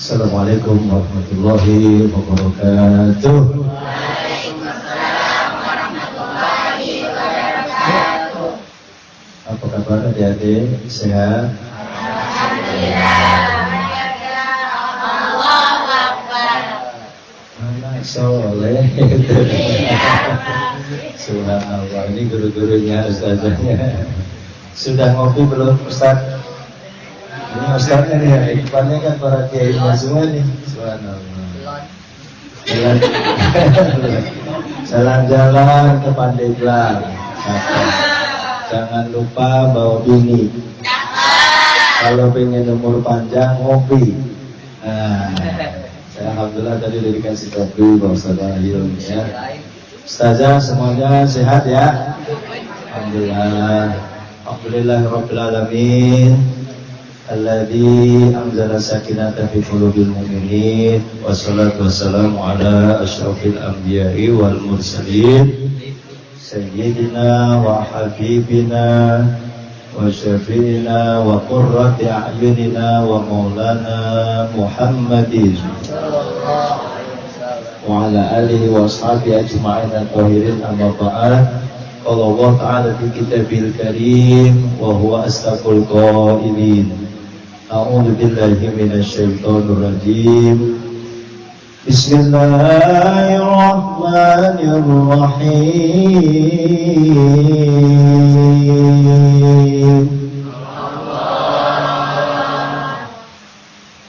Assalamualaikum warahmatullahi wabarakatuh. Waalaikumsalam warahmatullahi wabarakatuh. Apa kabar adik-adik? Sehat? Alhamdulillah. Allahu Akbar. Anak soleh. Subhanallah, ini guru-gurunya, ustazahnya. Sudah ngopi belum Ustaz? Ini Ustaznya nih, ya, depannya kan para kiai semua nih. Subhanallah. Jalan-jalan ke Pandeglang. Jangan lupa bawa bini. Kalau pengen umur panjang, ngopi. Nah, saya alhamdulillah tadi udah dikasih kopi Pak Ustaz Ahyun ya. Ustazah semuanya sehat ya? Alhamdulillah. Alhamdulillahirabbil alamin. Alladzi anzala sakinata fi qulubil mu'minin wassalatu wassalamu ala asyrafil anbiya'i wal mursalin sayyidina wa habibina wa syafi'ina wa qurrati a'yunina wa maulana Muhammadin wa ala alihi wa ashabihi ajma'in at-tahirin amma ba'd. Qala Allah ta'ala fi kitabil karim wa huwa asdaqul qailin. A'udzu billahi minasy syaithanir rajim. Bismillahirrahmanirrahim.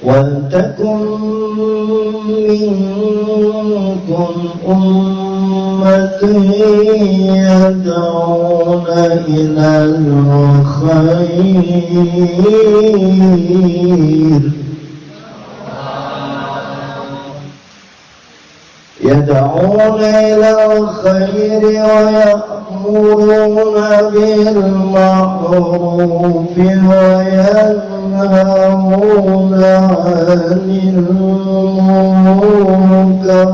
Wal takum minkum ummatun yad'una ilal khair yad'una ilal khair wa ya'muruna bil ma'ruf wa yanhauna 'anil munkar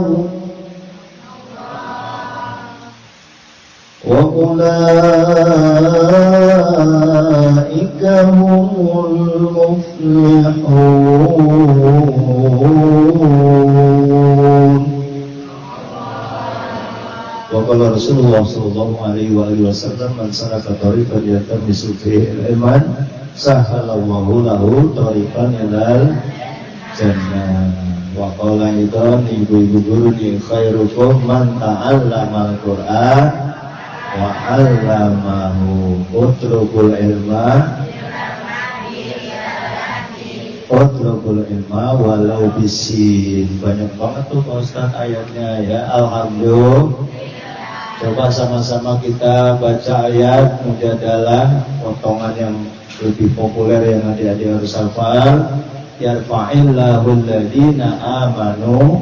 wa ulaika humul muflihun. Wa qala Rasulullah sallallahu alaihi wasallam man salaka tariqan yaltamisu fihi ilman sahalallahu lahu tariqan ilal jannah. Wa qala idan ibu-ibu guru ni khairukum man ta'allama al-Qur'an wa 'allamahu. Utlubul ilma walau bisin. Banyak banget tuh Pak Ustaz ayatnya ya. Alhamdulillah. Coba sama-sama kita baca ayat mujadalah potongan yang lebih populer yang adik-adik harus hafal. Yarfa'illahu alladhina amanu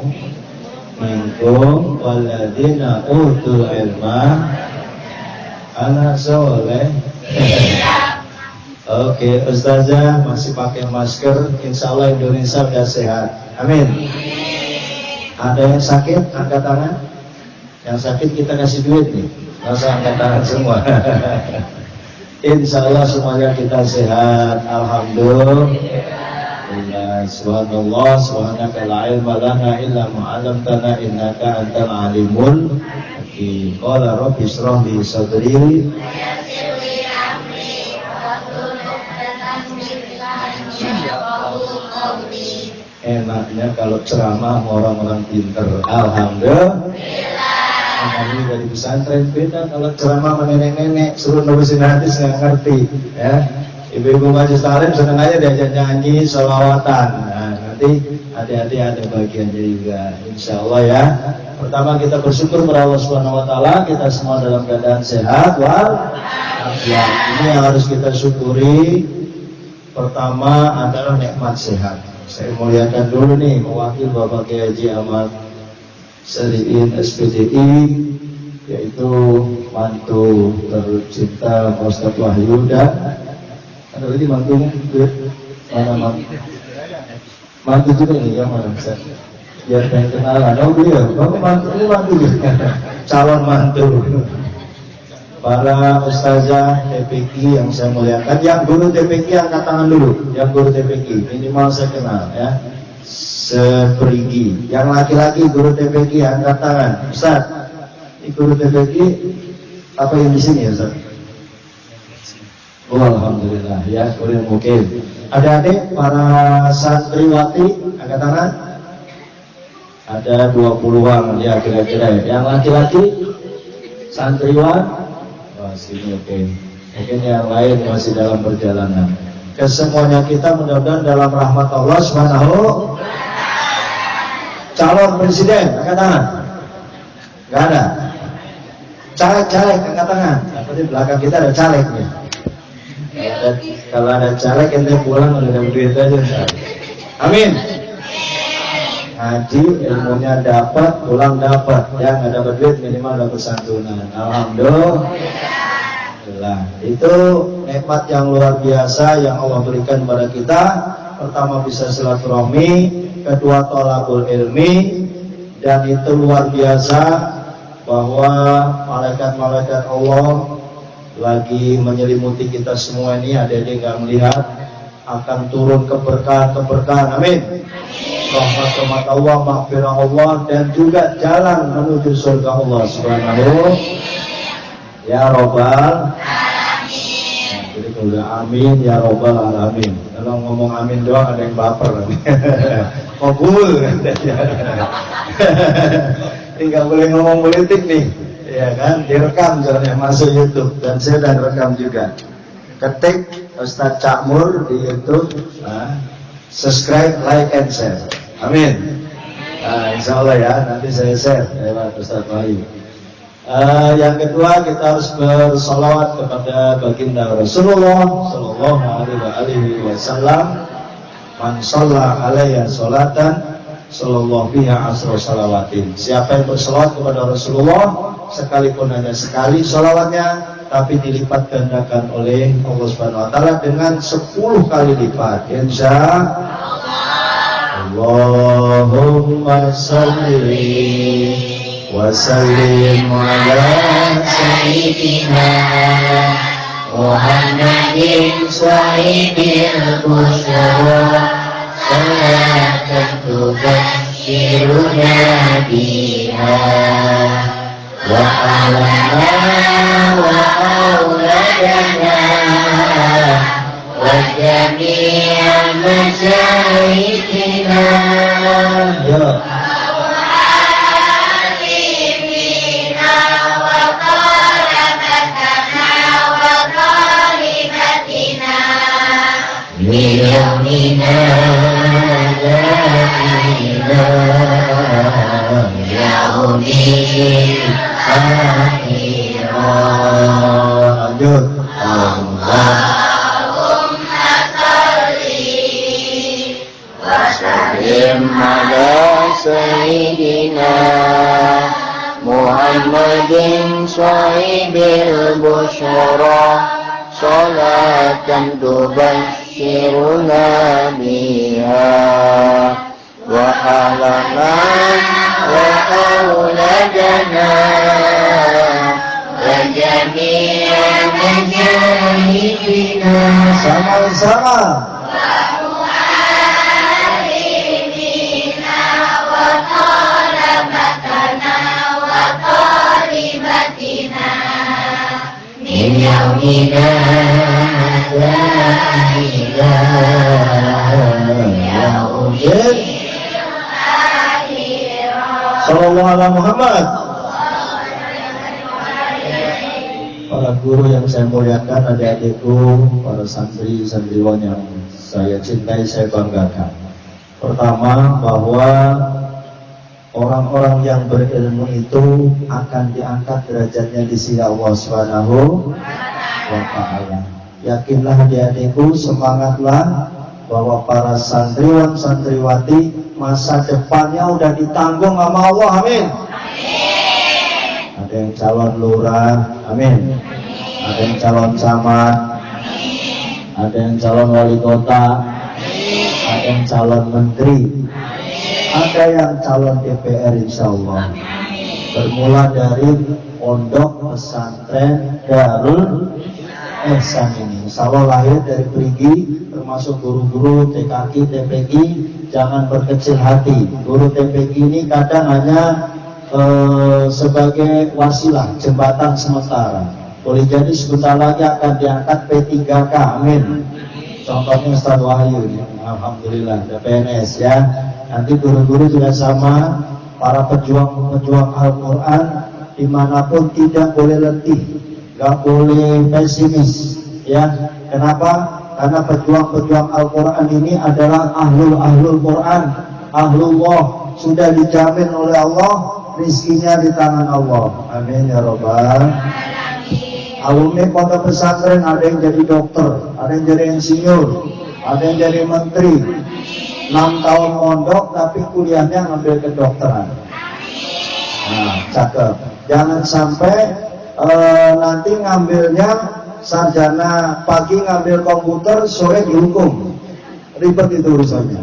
minkum walladhina utul ilma. Anak soleh. Oke, Ustazah masih pakai masker. Insya Allah Indonesia sudah sehat. Amin. Ada yang sakit? Angkat tangan. Yang sakit kita kasih duit nih. Masa angkat tangan semua. Insya Allah semuanya kita sehat. Alhamdulillah. Subhanallah. Subhanaka la ilma lana illa ma 'allamtana innaka antal alimul hakim. Qala rabbi ishrah li sadri. Enaknya kalau ceramah orang-orang pinter. Alhamdulillah. Ini dari pesantren beda. Kalau ceramah sama nenek-nenek suruh nurusin hadis nggak ngerti ya. Ibu-ibu majelis taklim seneng aja diajak nyanyi sholawatan. Nah, nanti adik-adik ada bagiannya juga insya Allah ya. Pertama kita bersyukur kepada Allah Subhanahu Wa Taala, kita semua dalam keadaan sehat walafiat. Ini yang harus kita syukuri. Pertama adalah nikmat sehat. Saya muliakan dulu nih mewakil Bapak Kiai Haji Ahmad Sariin SPDI, yaitu mantu tercinta Pak Ustaz Wahyu. Dan ada lagi mantunya, mana mantu? Mantu juga nih, yang mana bisa? Biar pengen kenalan. Oh beliau, kamu mantu, ini mantu juga. Calon mantu. Para ustazah TPQ yang saya muliakan, yang guru TPQ angkat tangan dulu, yang guru TPQ minimal saya kenal ya. seperigi. Yang laki-laki guru TPQ angkat tangan. Ustaz, ini guru TPQ apa yang di sini ya Ustaz? Oh, alhamdulillah ya, boleh mungkin. Adik-adik para santriwati angkat tangan. Ada 20-an ya kira-kira. Yang laki-laki santriwan sini oke. Mungkin yang lain masih dalam perjalanan. Kesemuanya kita mudah-mudahan dalam rahmat Allah Subhanahu. Calon presiden angkat tangan. Enggak ada. Caleg angkat tangan. Di belakang kita ada caleg nih. Kalau ada caleg ente pulang udah dapat duit aja. Amin. Ngaji ilmunya dapat, pulang dapat. Yang nggak dapat duit minimal dapat santunan. Alhamdulillah. Itu nikmat yang luar biasa yang Allah berikan kepada kita. Pertama bisa silaturahmi, kedua thalabul ilmi, dan itu luar biasa bahwa malaikat-malaikat Allah lagi menyelimuti kita semua ini. Adik-adik nggak melihat akan turun keberkahan. Amin. Rahmat Allah, maghfirah Allah, dan juga jalan menuju surga Allah Subhanahu ya Rabbal alamin. Jadi kalau amin ya Rabbal alamin. Kalau ngomong amin doang ada yang baper. Kabul. Ini nggak boleh ngomong politik nih, ya kan? Direkam soalnya masuk YouTube dan saya dan rekam juga. Ketik Ustadz Cakmur di YouTube, subscribe, like, and share. Amin. Insya Allah ya, nanti saya share lewat Ustadz Wahyu. Yang kedua kita harus bersolawat kepada baginda Rasulullah Sallallahu Alaihi Wasallam. Man shalla alaihi sholatan sallallahu biha asra shalawatin. Siapa yang bersolawat kepada Rasulullah, sekalipun hanya sekali sholawatnya, tapi dilipat gandakan oleh Allah Subhanahu Wa Taala dengan 10 kali lipat. Insya Allahumma salli wa sallim ala sayyidina Muhammadin sahibil busyara salatan tubashiruna biha wa alana wa auladana wa jami'a masyaikhina ya Yaumina Yaumina Yaumil Akhirah. Lanjut. Allahumma salli wa sallim ala sayyidina Muhammadin sahibil busyara salatan tubashiruna biha wa alana wa auladana wa jami'a masyaikhina. Sama-sama. Yaumina yaumil Sallallahu alaihi Muhammad. Para guru yang saya muliakan, adik-adikku, para santri santriwan yang saya cintai, saya banggakan. Pertama, bahwa orang-orang yang berilmu itu akan diangkat derajatnya di sisi Allah Subhanahu wa Ta'ala. Yakinlah adik-adikku, semangatlah bahwa para santriwan santriwati masa depannya udah ditanggung sama Allah. Amin. Ada yang calon lurah, amin. Ada yang calon camat, ada yang calon wali kota, ada yang calon menteri, ada yang calon DPR insya Allah. Bermula dari pondok pesantren Darul Ehsan ini. Insya Allah lahir dari perigi, termasuk guru-guru TKI, TPG, jangan berkecil hati. Guru TPG ini kadang hanya sebagai wasilah, jembatan sementara. Boleh jadi sebentar lagi akan diangkat P3K, amin. Contohnya Ustaz Wahyu, alhamdulillah, ada PNS ya. Nanti guru-guru juga sama, para pejuang-pejuang Al-Quran, dimanapun tidak boleh letih, gak boleh pesimis ya. Kenapa? Karena pejuang-pejuang Al-Quran ini adalah ahlul Quran, ahlullah, sudah dijamin oleh Allah, rizkinya di tangan Allah, amin ya Rabbal. Alumni pondok pesantren ada yang jadi dokter, ada yang jadi insinyur, ada yang jadi menteri. 6 tahun mondok tapi kuliahnya ngambil kedokteran. Nah, cakep. Jangan sampai nanti ngambilnya sarjana pagi ngambil komputer, sore dihukum. Ribet itu urusannya.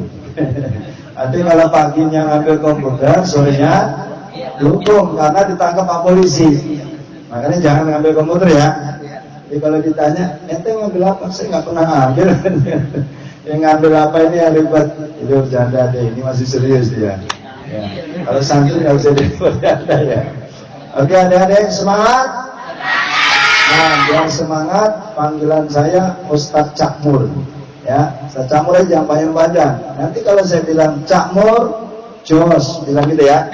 Nanti kalau paginya ngambil komputer, sorenya dihukum karena ditangkap Pak polisi. Makanya jangan ngambil komputer ya. Jadi kalau ditanya, ente ngambil apa? Saya nggak pernah ngambil. Yang ngambil apa ini yang ribet? Itu bercanda deh. Ini masih serius dia. Ya. Kalau santri nggak usah bercanda ya. Oke, adik-adik semangat. Nah, biar semangat, panggilan saya Ustadz Cakmur. Ya, Ustadz Cakmur aja jangan panjang-panjang. Nanti kalau saya bilang Cakmur, jos, bilang gitu ya.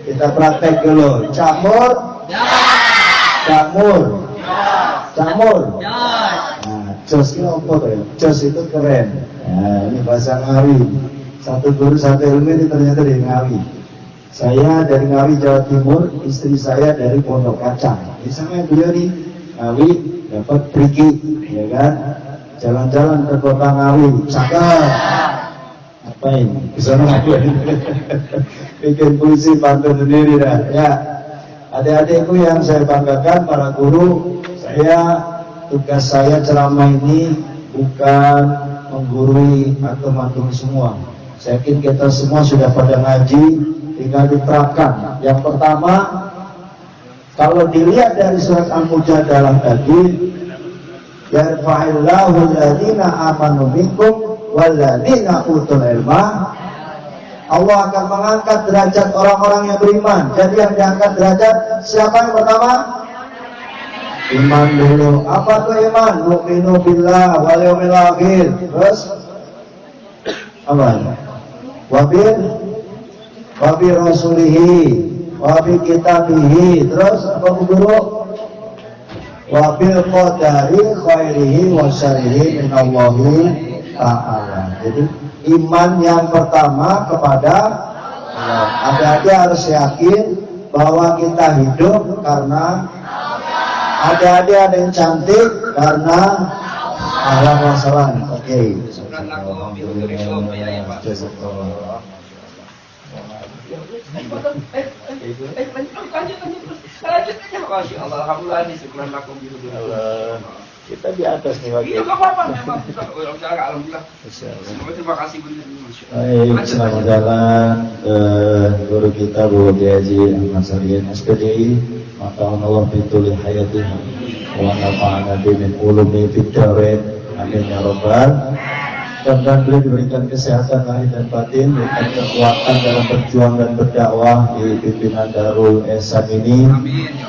Kita praktek dulu. Cakmur. Cakmur, Cakmur. Nah, jos itu apa ya? Jos itu keren. Nah, ini bahasa Ngawi. Satu guru satu ilmu ini ternyata dari Ngawi. Saya dari Ngawi Jawa Timur, istri saya dari Pondok Kacang. Di sana beliau nih Ngawi dapat pergi, ya kan? Jalan-jalan ke kota Ngawi, cakep. Ngapain? Di sana ngapain? Bikin puisi pantun sendiri dah. Ya. Adik-adikku yang saya banggakan, para guru, tugas saya ceramah ini bukan menggurui atau matur semua. Saya yakin kita semua sudah pada ngaji, tinggal diterapkan. Yang pertama, kalau dilihat dari surat Al-Mujadalah tadi, yarfa'illahu alladhina amanu minkum walladhina utul ilma. Allah akan mengangkat derajat orang-orang yang beriman. Jadi yang diangkat derajat siapa yang pertama? Iman dulu. Apa tuh iman? Nu'minu billah wal yawmil akhir. Terus apa? Wabi rasulihi, wabi kitabihi. Terus apa guru? Wabil qadari khairihi wa syarrihi minallahi ta'ala. Jadi iman yang pertama kepada Allah. Adik-adik harus yakin bahwa kita hidup karena adik-adik ada yang cantik karena Allah wassalam. Oke. Kita di atas nih wakil. Terima kasih. Baik, selamat jalan guru kita Bu Haji Ahmad Sarian SPDI. Maka Allah bitul hayati wa nafa'ana min ulumi fid darain. Amin ya rabbal. Dan beliau diberikan kesehatan lahir dan batin, diberikan kekuatan dalam berjuang dan berdakwah di pimpinan Darul Ehsan ini,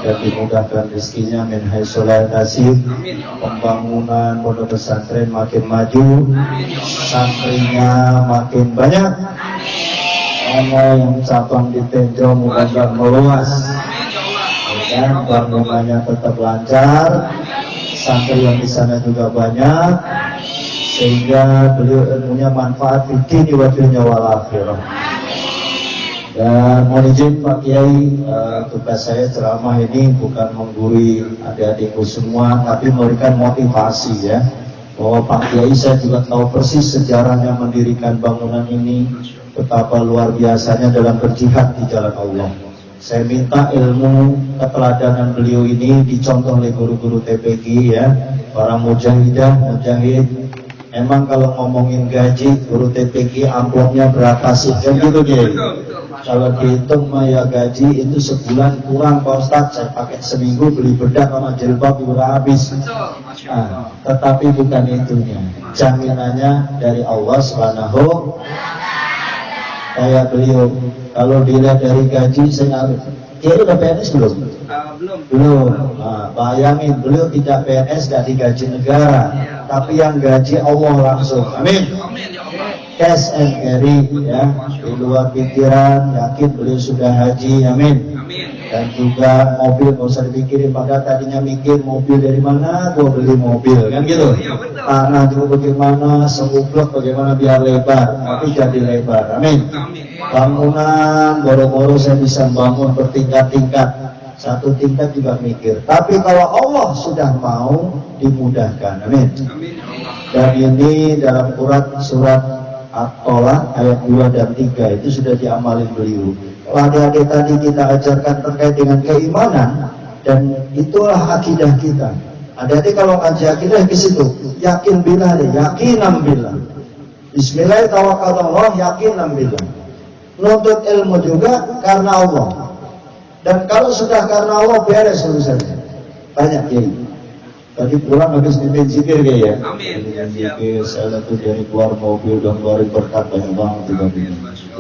dan dimudahkan rezekinya min haitsu la yahtasib, pembangunan pondok pesantren makin maju, santrinya makin banyak, yang cabang di Tenjo mudah-mudahan meluas, dan bangunannya tetap lancar, santri yang di sana juga banyak, sehingga beliau ilmunya manfaat di dunia wal akhirah. Dan mohon izin Pak Kiai, tugas saya ceramah ini bukan menggurui adik-adikku semua, tapi memberikan motivasi ya, bahwa Pak Kiai saya juga tahu persis sejarahnya mendirikan bangunan ini, betapa luar biasanya dalam berjihad di jalan Allah. Saya minta ilmu keteladanan beliau ini dicontoh oleh guru-guru TPG ya, para mujahidah, mujahid. Emang kalau ngomongin gaji guru TPG amplopnya berapa sih? Kan gitu Kiai. Kalau dihitung maya gaji itu sebulan kurang Pak Ustadz. Saya pakai seminggu beli bedak sama jilbab udah habis. Nah, tetapi bukan itunya. Jaminannya dari Allah Subhanahu. Kayak beliau, kalau dilihat dari gaji saya dia udah PNS belum? Belum. Nah, bayangin beliau tidak PNS, gak digaji negara, tapi yang gaji Allah langsung. Amin. Cash and carry ya, di luar pikiran. Yakin beliau sudah haji. Amin. Dan juga mobil nggak usah dipikirin, padahal tadinya mikir mobil dari mana gua beli mobil kan gitu. Tanah juga bagaimana, sebublok bagaimana biar lebar, tapi jadi lebar. Amin. Bangunan boro-boro saya bisa bangun bertingkat-tingkat, satu tingkat juga mikir. Tapi kalau Allah sudah mau dimudahkan. Amin. Dan ini dalam surat At-Tolak ayat 2 dan 3 itu sudah diamalin beliau. Adik-adik tadi kita ajarkan terkait dengan keimanan, dan itulah akidah kita. Adik-adik kalau ngaji akidah ke situ, yakin billah deh, yakinam billah. Bismillahirrahmanirrahim, yakinam billah. Nuntut ilmu juga karena Allah. Dan kalau sudah karena Allah beres urusannya. Banyak kiai. Tadi pulang habis mimpin zikir kayak ya. Amin. Zikir, saya lihat tuh dari keluar mobil dan keluarin berkat banyak banget juga.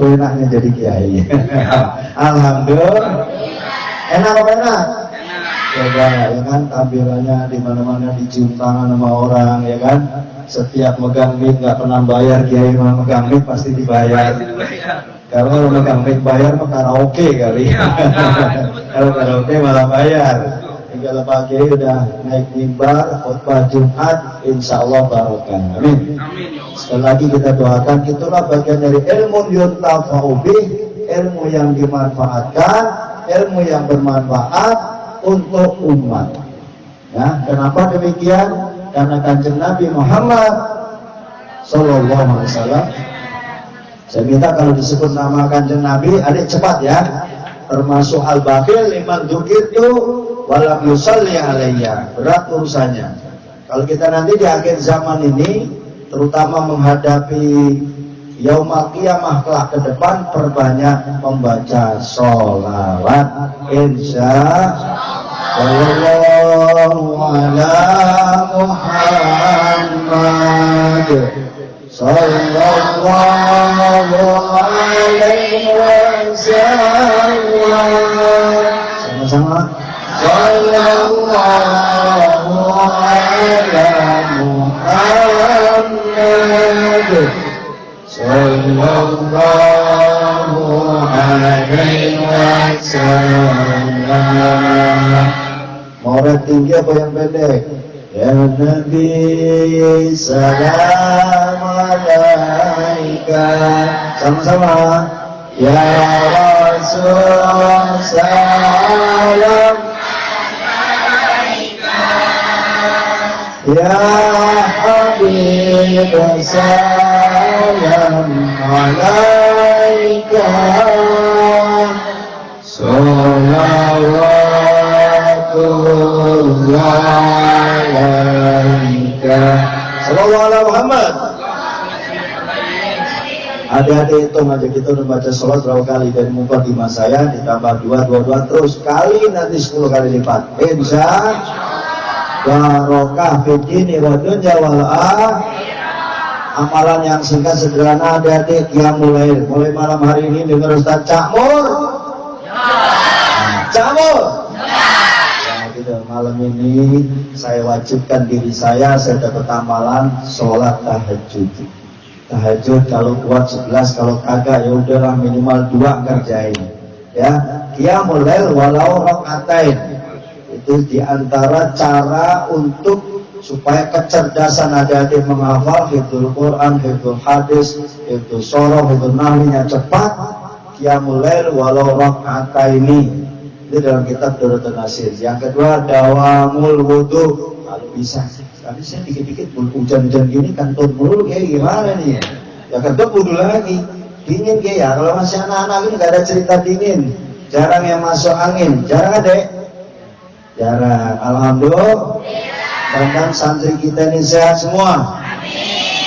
Enaknya jadi kiai. Alhamdulillah. Enak apa enak? Coba ya kan, tampilannya di mana-mana dicium tangan sama orang ya kan. Setiap megang mic nggak pernah bayar, kiai mah megang mic pasti dibayar. Karena kalau megang mic bayar mah karaoke kali. Kalau karaoke malah bayar. Kalau Pak Kiai udah naik mimbar khutbah Jumat, insya Allah barokah. Amin. Sekali lagi kita doakan, itulah bagian dari ilmu yuntafa'u bih, ilmu yang dimanfaatkan, ilmu yang bermanfaat untuk umat. Ya, kenapa demikian? Karena Kanjeng Nabi Muhammad Sallallahu Alaihi Wasallam. Saya minta kalau disebut nama Kanjeng Nabi, adik cepat ya. Termasuk al-bakhil liman dzukirtu walam yusalli alayya. Berat urusannya. Kalau kita nanti di akhir zaman ini, terutama menghadapi yaumul qiyamah kelak ke depan, perbanyak membaca sholawat. Insyaallah ala Muhammad sallallahu alaihi wasallam. Sama-sama. Sallallahu ala Muhammad sallallahu alaihi wasallam. Mau rap tinggi apa yang pendek? Ya Nabi salam alaika. Sama-sama. Ya Rasul salam ya Habib salam alaika. Salawatullah alaika. Sallallahu ala Muhammad. Adik-adik hitung aja, kita udah baca sholat berapa kali dari mukadimah saya ditambah 2 terus kali nanti 10 kali lipat. Insya barokah fidini wa dunya wal akhirah. Amalan yang singkat sederhana adik-adik, qiyamul lail. Mulai malam hari ini dengar Ustaz Cakmur. Cakmur. Nah, gitu, malam ini saya wajibkan diri saya dapat amalan sholat tahajud. Tahajud kalau kuat 11, kalau kagak ya udahlah minimal 2 kerjain. Ya, qiyamul lail walau rakaatain. Itu diantara cara untuk supaya kecerdasan adik-adik menghafal hifdzul Quran, hifdzul hadis, hifdzul shoroh, hifdzul nahwinya cepat. Qiyamul lail walau rakataini. Itu dalam kitab Durratun Nasir. Yang kedua dawamul wudu. Kalau bisa. Tapi saya dikit-dikit hujan-hujan gini kantun mulu kayak gimana nih ya? Ya kentut wudhu lagi, dingin kayak ya. Kalau masih anak-anak ini gak ada cerita dingin, jarang yang masuk angin, jarang ada. Jarang, alhamdulillah. Dan santri kita ini sehat semua.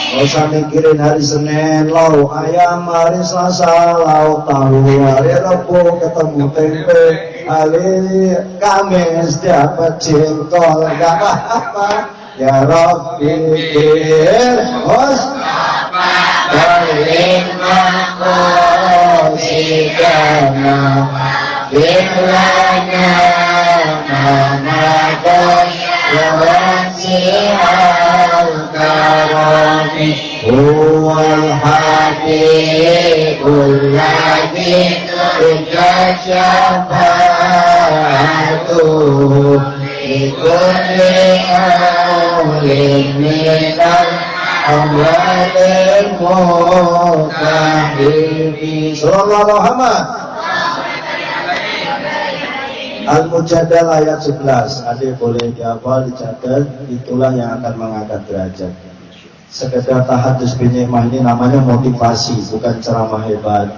Gak usah mikirin hari Senin, lauk ayam, hari Selasa, lauk tahu, hari Rabu ketemu tempe, hari Kamis dapat jengkol, gak apa-apa. Ya Rabbi Mustafa Kalimah Qasidana Bilana Mamadah Ya Wasi'al Karami Huwal Habibul Ladhi Uja Syafa'atuh Likulli awlin minal awalil mutahibi Sallallahu Muhammad Al-Mujadal ayat 11. Adik boleh dihafal, dicatat. Itulah yang akan mengangkat derajat. Sekedar tahadus bin Ni'mah ini namanya motivasi, bukan ceramah hebat.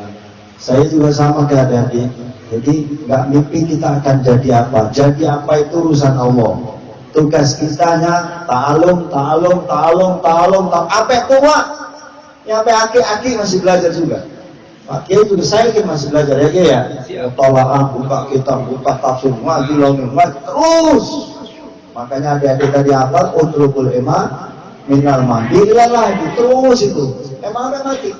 Saya juga sama kayak adik. Jadi nggak mimpi kita akan jadi apa. Jadi apa itu urusan Allah. Tugas kitanya ta'alum. Apa tua? Nyampe aki-aki masih belajar juga. Pak Kiai juga saya masih belajar ya. Tolak buka kitab, buka tafsir, ngaji terus. Makanya adik-adik tadi apa? Utrukul iman minal mandi lagi terus itu. Emang ada mati.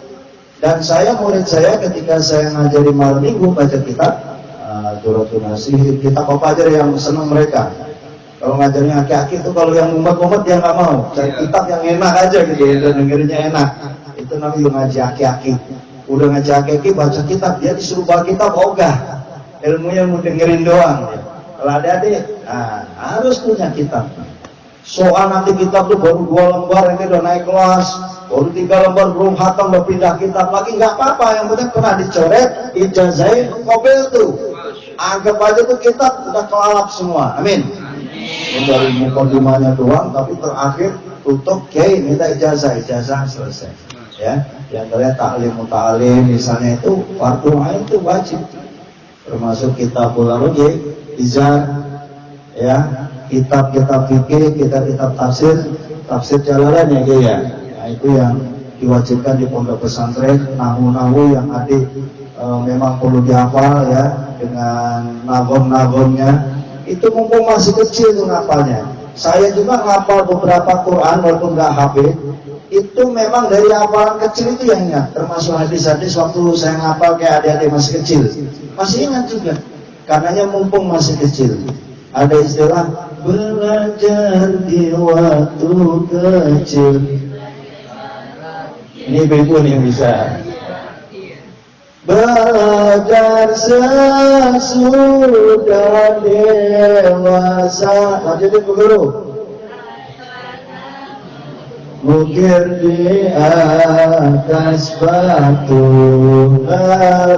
Dan saya murid saya ketika saya ngajari malam minggu baca kitab Duratul Nasih, kitab apa aja yang senang mereka. Kalau ngajarnya aki-aki itu kalau yang umat-umat dia nggak mau. Cari kitab yang enak aja gitu, dan dengerinnya enak. Itu namanya ngaji aki-aki. Udah ngaji aki-aki baca kitab, dia disuruh baca kitab ogah. Ilmunya mau dengerin doang. Kalau adik-adik, harus punya kitab. Soal nanti kitab tuh baru 2 lembar ini udah naik kelas, baru 3 lembar belum khatam udah pindah kitab lagi, nggak apa-apa, yang penting pernah dicoret, ijazahnya kopil tuh. Anggap aja tuh kitab udah kelalap semua. Amin. Dari mukadimahnya doang, tapi terakhir tutup, kiai minta ijazah selesai. Ya, yang terlihat ta'lim misalnya itu fardu ain itu wajib. Termasuk kitabul arujih, izar, ya, kitab-kitab fikih, kitab-kitab tafsir Jalalain ya. Nah, itu yang diwajibkan di pondok pesantren, nahu yang adik memang perlu dihafal ya, dengan nagom-nagomnya. Itu mumpung masih kecil tuh ngapalnya. Saya juga ngapal beberapa Quran walaupun nggak hafid. Itu memang dari hafalan kecil itu yang ingat. Termasuk hadis-hadis waktu saya ngapal kayak adik-adik masih kecil. Masih ingat juga. Karenanya mumpung masih kecil. Ada istilah belajar di waktu kecil. Ini ibu nih yang bisa. Belajar sesudah dewasa. Lanjutin Bu Guru. Mukir di atas batu. La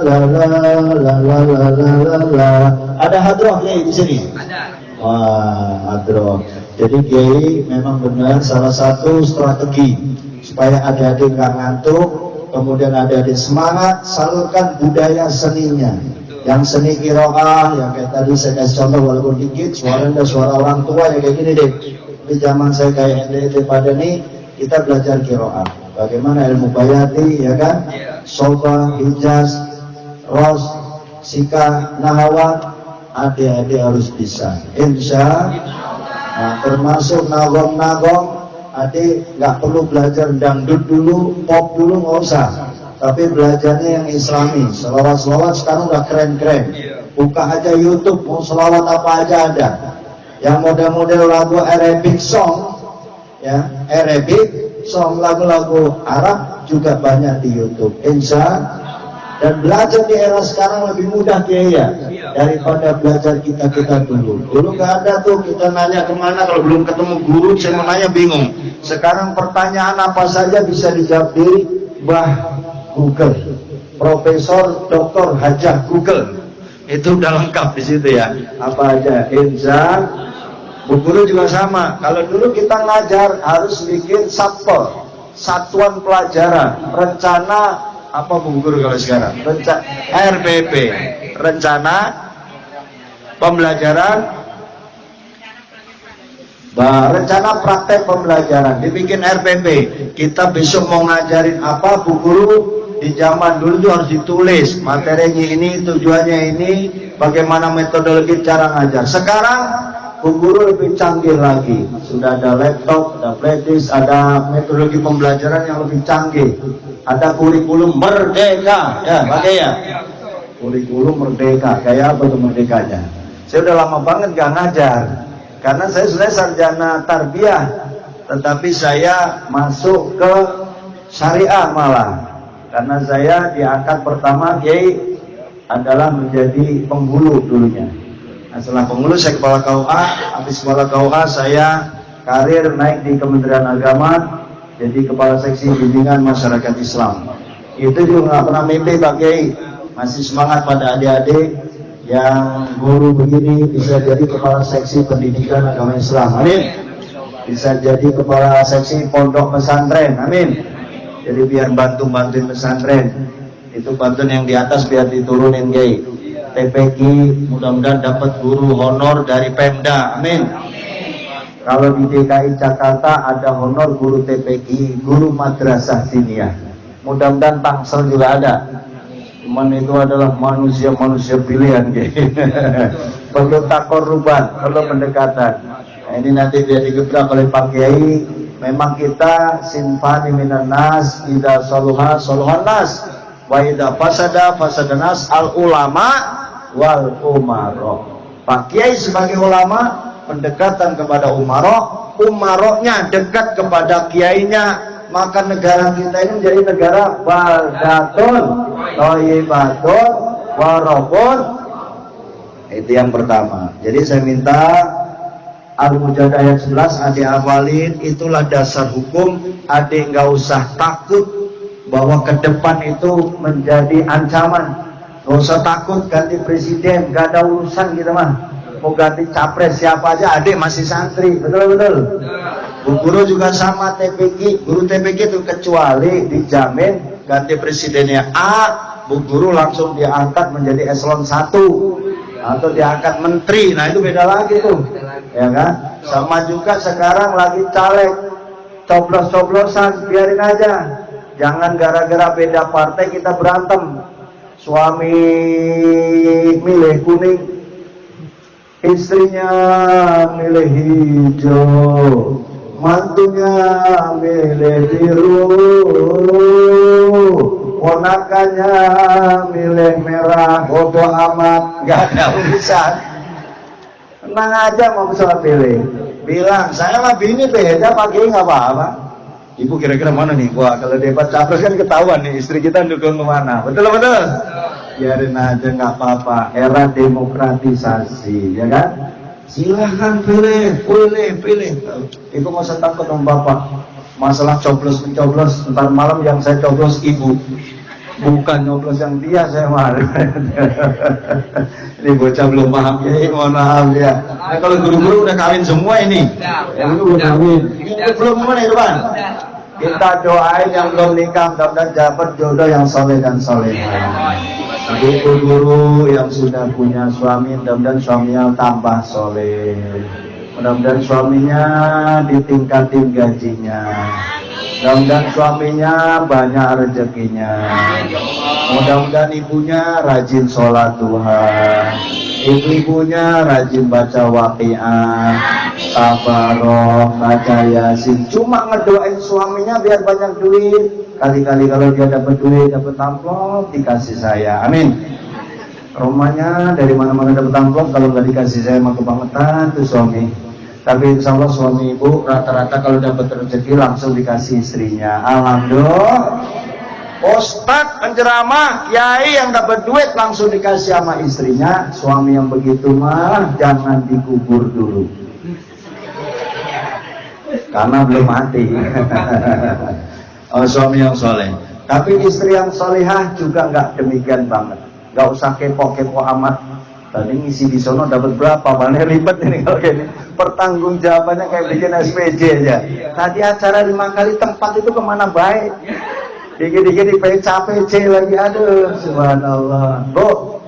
la la la la la la la. Ada hadroh ya di sini. Ada. Wah, hadroh. Jadi Kiai memang benar salah satu strategi supaya adik-adik nggak ngantuk, kemudian adik-adik semangat, salurkan budaya seninya. Yang seni qiraah, yang kayak tadi saya kasih contoh walaupun dikit, suaranya suara orang tua ya kayak gini deh. Di zaman saya kayak adik-adik pada nih, kita belajar qiraah. Bagaimana ilmu bayati, ya kan? Soba, hijaz, ros, sika, nahawat, adik-adik harus bisa. Insya. Nah, termasuk nagom-nagom, adik nggak perlu belajar dangdut dulu, pop dulu nggak usah. Tapi belajarnya yang Islami. Selawat-selawat sekarang udah keren-keren. Buka aja YouTube, mau selawat apa aja ada. Yang model-model lagu Arabic song, ya, Arabic song, lagu-lagu Arab juga banyak di YouTube. Insya. Dan belajar di era sekarang lebih mudah ya, daripada belajar kita dulu. Dulu nggak ada tuh, kita nanya kemana kalau belum ketemu guru, saya mau nanya bingung. Sekarang pertanyaan apa saja bisa dijawab di Google. Profesor, Doktor, Hajah Google. Itu udah lengkap di situ ya. Apa aja, insya. Bu guru juga sama. Kalau dulu kita ngajar harus bikin satpol, satuan pelajaran, rencana apa Bu Guru kalau sekarang? RPP, rencana pembelajaran Rencana praktek pembelajaran dibikin RPP. Kita besok mau ngajarin apa, Bu Guru? Di zaman dulu itu harus ditulis materinya ini, tujuannya ini, bagaimana metodologi cara ngajar. Sekarang Bu Guru lebih canggih lagi. Sudah ada laptop, ada flash, ada metodologi pembelajaran yang lebih canggih. Ada kurikulum merdeka, ya pakai ya. Kurikulum merdeka, kayak apa tuh merdekanya? Saya udah lama banget gak ngajar. Karena saya sudah sarjana tarbiyah, tetapi saya masuk ke syariah malah. Karena saya diangkat pertama Kiai adalah menjadi penghulu dulunya. Nah, setelah penghulu saya kepala KUA, habis kepala KUA saya karir naik di Kementerian Agama, jadi kepala seksi bimbingan masyarakat Islam. Itu juga nggak pernah mimpi Pak Kiai, masih semangat pada adik-adik yang guru begini bisa jadi kepala seksi pendidikan agama Islam, amin. Bisa jadi kepala seksi pondok pesantren, amin. Jadi biar bantuin pesantren, itu bantuan yang di atas biar diturunin Kiai. TPQ mudah-mudahan dapat guru honor dari Pemda, amin. Kalau di DKI Jakarta ada honor guru TPQ, guru madrasah diniyah, mudah-mudahan Tangsel juga ada. Cuman itu adalah manusia-manusia pilihan, perlu takoruban, perlu pendekatan. Nah, ini nanti biar digebrak oleh Pak Kiai. Memang kita sinfani minan nas, idza saluha saluhan nas, wa idza fasada fasadan nas, al ulama wal umaro. Pak Kiai sebagai ulama pendekatan kepada umaro, umaronya dekat kepada kiainya. Maka negara kita ini menjadi negara baldatun thayyibatun warabun. Itu yang pertama. Jadi saya minta Al-Mujadah ayat 11 adik hafalin, itulah dasar hukum. Adik nggak usah takut bahwa ke depan itu menjadi ancaman. Nggak usah takut ganti presiden, nggak ada urusan kita mah. Mau ganti capres siapa aja, adik masih santri, betul-betul. Bu Guru juga sama TPQ, guru TPQ itu kecuali dijamin ganti presidennya A, Bu Guru langsung diangkat menjadi eselon 1 atau diangkat menteri. Nah itu beda lagi tuh, ya kan? Sama juga sekarang lagi caleg, coblos-coblosan, biarin aja. Jangan gara-gara beda partai kita berantem. Suami milih kuning, istrinya milih hijau, mantunya milih biru, ponakannya milih merah. Bodoh amat, gak ada urusan. Tenang aja mau salah pilih. Bilang saya mah bini beda, pakai nggak apa-apa. Ibu kira-kira mana nih? Wah kalau debat capres kan ketahuan nih istri kita dukung kemana. Betul-betul. Biarin aja nggak apa-apa. Era demokratisasi, ya kan? Silahkan pilih. Ibu nggak usah takut sama bapak. Masalah coblos-mencoblos, ntar malam yang saya coblos ibu, bukan nyoblos yang dia, saya marah. Ini bocah belum paham ya, mohon maaf ya. Nah, kalau guru-guru udah kawin semua ini, yang itu udah kawin, ini belum mana itu Bang? Kita doain yang belum nikah, mudah-mudahan dapat jodoh yang soleh dan soleha. Guru-guru yang sudah punya suami, mudah-mudahan suaminya tambah soleh. Mudah-mudahan suaminya ditingkatin gajinya. Mudah-mudahan suaminya banyak rezekinya. Mudah-mudahan ibunya rajin sholat duha. Ibu-ibunya rajin baca waqiah, tabarok, baca yasin. Cuma ngedoain suaminya biar banyak duit. Kali-kali kalau dia dapat duit, dapat amplop, dikasih saya. Amin. Rumahnya dari mana-mana dapat amplop, kalau nggak dikasih saya mah kebangetan tuh suami. Tapi insya Allah suami ibu rata-rata kalau dapat rezeki langsung dikasih istrinya. Alhamdulillah. Ustadz penceramah, kiai yang dapat duit langsung dikasih sama istrinya. Suami yang begitu mah jangan dikubur dulu, karena belum mati. Oh, suami yang soleh. Tapi istri yang solehah juga nggak demikian banget. Nggak usah kepo-kepo amat. Tadi ngisi di sono dapat berapa? Paling ribet ini kalau kayak ini. Pertanggung jawabannya kayak bikin SPJ aja. Tadi acara 5 kali tempat itu kemana baik? Dikit-dikit di PC lagi, aduh subhanallah. Bu,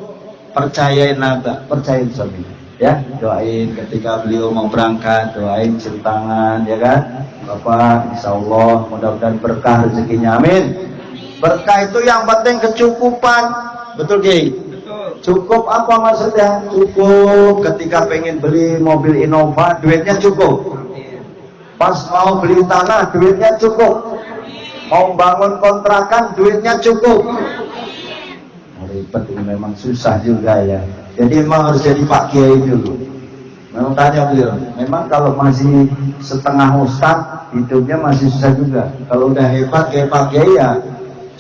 percayain Naga, percayain suami. Ya, doain ketika beliau mau berangkat, doain cium tangan, ya kan? Bapak, insya Allah mudah-mudahan berkah rezekinya, amin. Berkah itu yang penting kecukupan, betul Ki? Cukup apa maksudnya? Cukup ketika pengen beli mobil Innova, duitnya cukup. Pas mau beli tanah, duitnya cukup. Mau bangun kontrakan, duitnya cukup. Ribet ini memang susah juga ya. Jadi memang harus jadi Pak Kiai dulu. Memang tanya beliau, memang kalau masih setengah ustaz, hidupnya masih susah juga. Kalau udah hebat kayak Pak Kiai ya,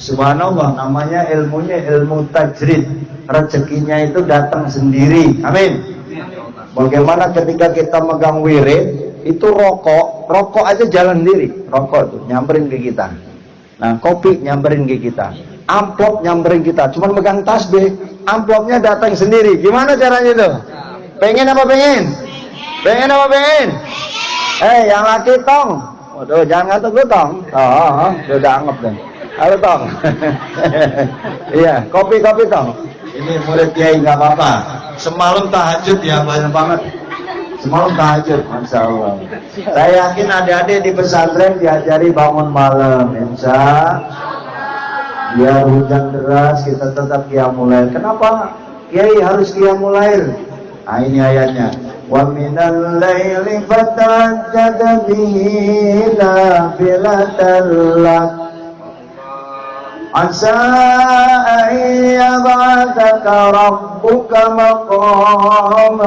subhanallah, namanya ilmunya ilmu tajrid. Rezekinya itu datang sendiri, amin. Bagaimana ketika kita megang wirid, itu rokok aja jalan sendiri. Rokok tuh nyamperin ke kita. Nah, kopi nyamperin ke kita. Amplop nyamperin kita, cuman megang tasbih, amplopnya datang sendiri. Gimana caranya itu? Pengen apa pengen? Pengen apa pengen? Yang laki tong. Waduh, jangan ngatur gue tong. Udah anggap deh. Halo tong. Iya, kopi tong. Ini murid Kiai nggak apa-apa. Semalam tahajud ya, banyak banget. Semalam tahajud, Masya Allah. Saya yakin adik-adik di pesantren diajari bangun malam, insya. Biar hujan deras kita tetap qiyamul lail. Kenapa Kiai harus qiyamul lail? Nah ini ayatnya. Wa minal laili fatahajjad bihi nafilatan lak asa an yab'athaka rabbuka maqaman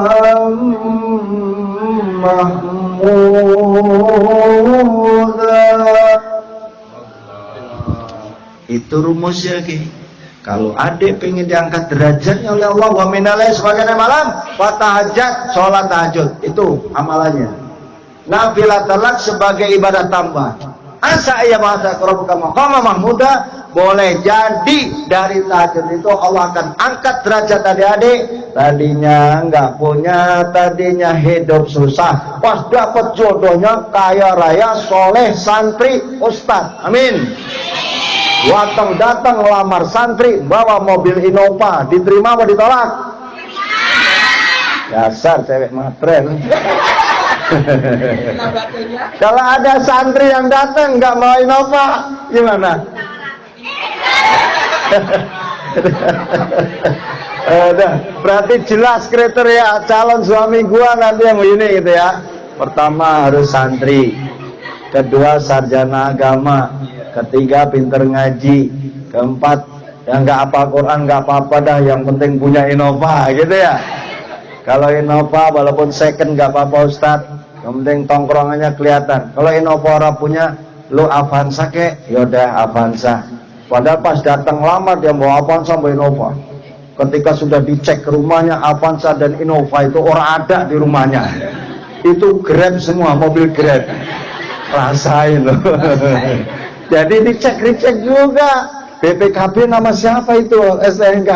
mahmuda. Itu rumusnya Ki. Kalau adik pengen diangkat derajatnya oleh Allah, wa minalai sebagian malam, fatahajat, sholat tahajud, itu amalannya. Nafilatalak sebagai ibadah tambah. Asa iya bahasa rabbuka maqama mahmuda, boleh jadi dari tahajud itu Allah akan angkat derajat adik-adik. Tadinya nggak punya, tadinya hidup susah, pas dapat jodohnya kaya raya, soleh, santri, ustaz. Amin. Waktu datang lamar santri, bawa mobil Innova, diterima apa ditolak? Dasar cewek matren. Kalau ada santri yang datang nggak mau Innova, gimana? Berarti jelas kriteria calon suami gua nanti yang begini gitu ya. Pertama harus santri, kedua sarjana agama, ketiga pinter ngaji, keempat yang nggak apa Quran nggak apa-apa dah, yang penting punya Innova gitu ya. Kalau Innova walaupun second nggak apa-apa Ustadz, yang penting tongkrongannya kelihatan. Kalau Innova orang punya, lu Avanza kek, yaudah Avanza. Padahal pas datang lamar dia mau Avanza mau Innova. Ketika sudah dicek rumahnya Avanza dan Innova itu orang ada di rumahnya. Itu Grab semua, mobil Grab. Rasain loh. Jadi dicek juga BPKB nama siapa itu STNK.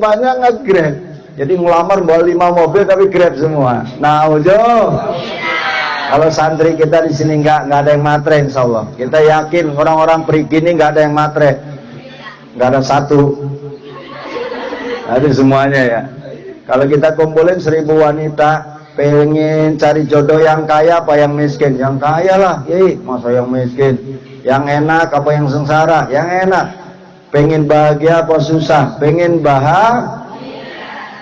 Banyak nge-Grab. Jadi ngelamar bawa 5 mobil tapi Grab semua. Nah Ujo, kalau santri kita di sini nggak ada yang matre, insya Allah. Kita yakin orang-orang perigi ini nggak ada yang matre, nggak ada satu. Ada semuanya ya. Kalau kita kumpulin 1000 wanita, pengen cari jodoh yang kaya apa yang miskin? Yang kaya lah, masa yang miskin? Yang enak apa yang sengsara? Yang enak. Pengen bahagia apa susah? Pengen bahagia.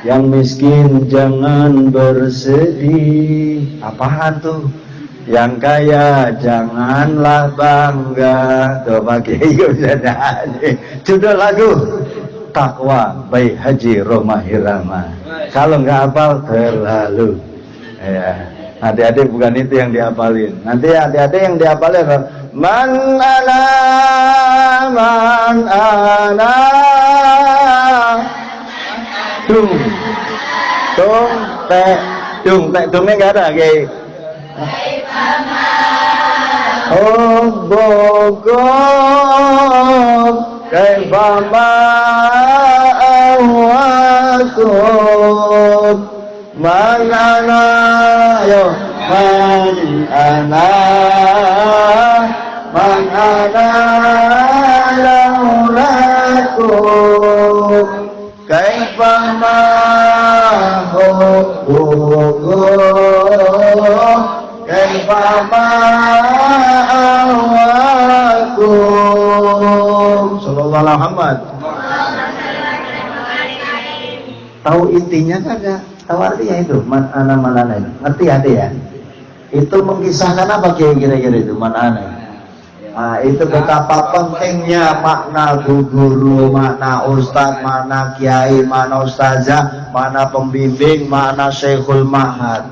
Yang miskin jangan bersedih. Apaan tuh? Yang kaya janganlah bangga. Tuh pakai bisa nyanyi. Judul lagu Takwa by Haji Roma Hirama. Kalau nggak hafal terlalu. Ya, adik-adik bukan itu yang dihafalin. Nanti adik-adik yang dihafalin Man ana Dung Dungnya nggak ada kayak Bogor kaifama awakum Man ana yo Man ana laulakum kaifama kaifa ma'awakum. Sallallahu alaihi Muhammad. Tahu intinya kagak? Tahu artinya itu? Mana itu? Ngerti ada ya? Itu mengisahkan apa kira-kira itu? Mana? Nah, itu betapa pentingnya makna guru, makna ustaz, makna kiai, makna ustazah, makna pembimbing, makna syekhul ma'had.